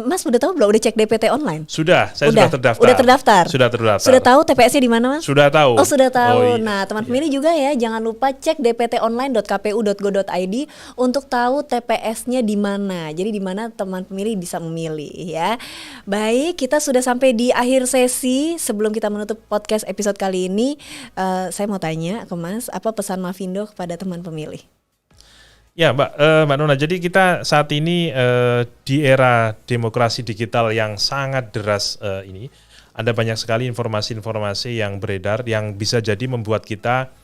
Speaker 1: Mas udah tahu belum? Udah cek DPT online?
Speaker 2: Sudah, saya sudah terdaftar.
Speaker 1: Udah terdaftar? Sudah terdaftar. Sudah tahu TPS-nya di mana Mas?
Speaker 2: Sudah tahu.
Speaker 1: Oh sudah tahu. Nah teman pemilih juga ya jangan lupa cek dptonline.kpu.go.id untuk tahu TPS-nya di mana. Jadi di mana teman pemilih bisa memilih ya. Baik, kita sudah sampai di akhir sesi. Sebelum kita menutup podcast episode kali ini, saya mau tanya ke Mas, apa pesan Mavindo kepada teman pemilih?
Speaker 2: Ya Mbak Nona, jadi kita saat ini di era demokrasi digital yang sangat deras ini, ada banyak sekali informasi-informasi yang beredar yang bisa jadi membuat kita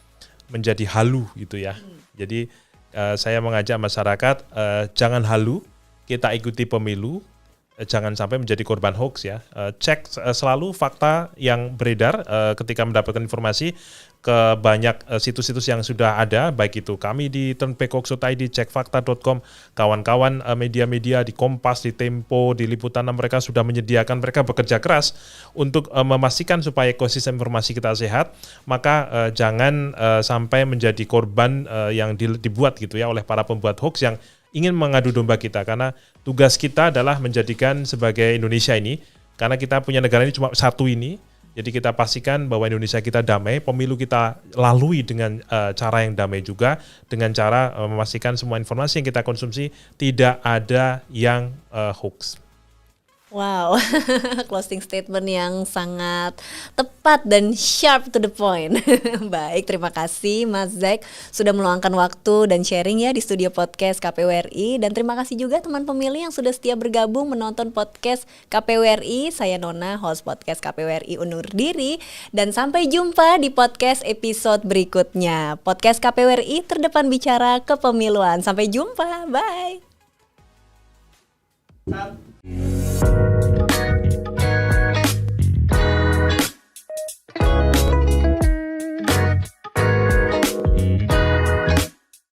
Speaker 2: menjadi halu gitu ya. Jadi saya mengajak masyarakat jangan halu, kita ikuti pemilu, jangan sampai menjadi korban hoax ya. Cek selalu fakta yang beredar ketika mendapatkan informasi ke banyak situs-situs yang sudah ada, baik itu kami di turnbackhoax.id, cekfakta.com, kawan-kawan media-media di Kompas, di Tempo, di Liputan, mereka sudah menyediakan, mereka bekerja keras untuk memastikan supaya ekosistem informasi kita sehat, maka jangan sampai menjadi korban yang dibuat gitu ya oleh para pembuat hoax yang ingin mengadu domba kita, karena tugas kita adalah menjadikan sebagai Indonesia ini, karena kita punya negara ini cuma satu ini, jadi kita pastikan bahwa Indonesia kita damai, pemilu kita lalui dengan cara yang damai juga, dengan cara memastikan semua informasi yang kita konsumsi tidak ada yang hoax.
Speaker 1: Wow, closing statement yang sangat tepat dan sharp to the point. Baik, terima kasih Mas Zack sudah meluangkan waktu dan sharing ya di studio podcast KPU RI. Dan terima kasih juga teman pemilih yang sudah setia bergabung menonton podcast KPU RI. Saya Nona, host podcast KPU RI undur diri. Dan sampai jumpa di podcast episode berikutnya. Podcast KPU RI terdepan bicara kepemiluan. Sampai jumpa, bye.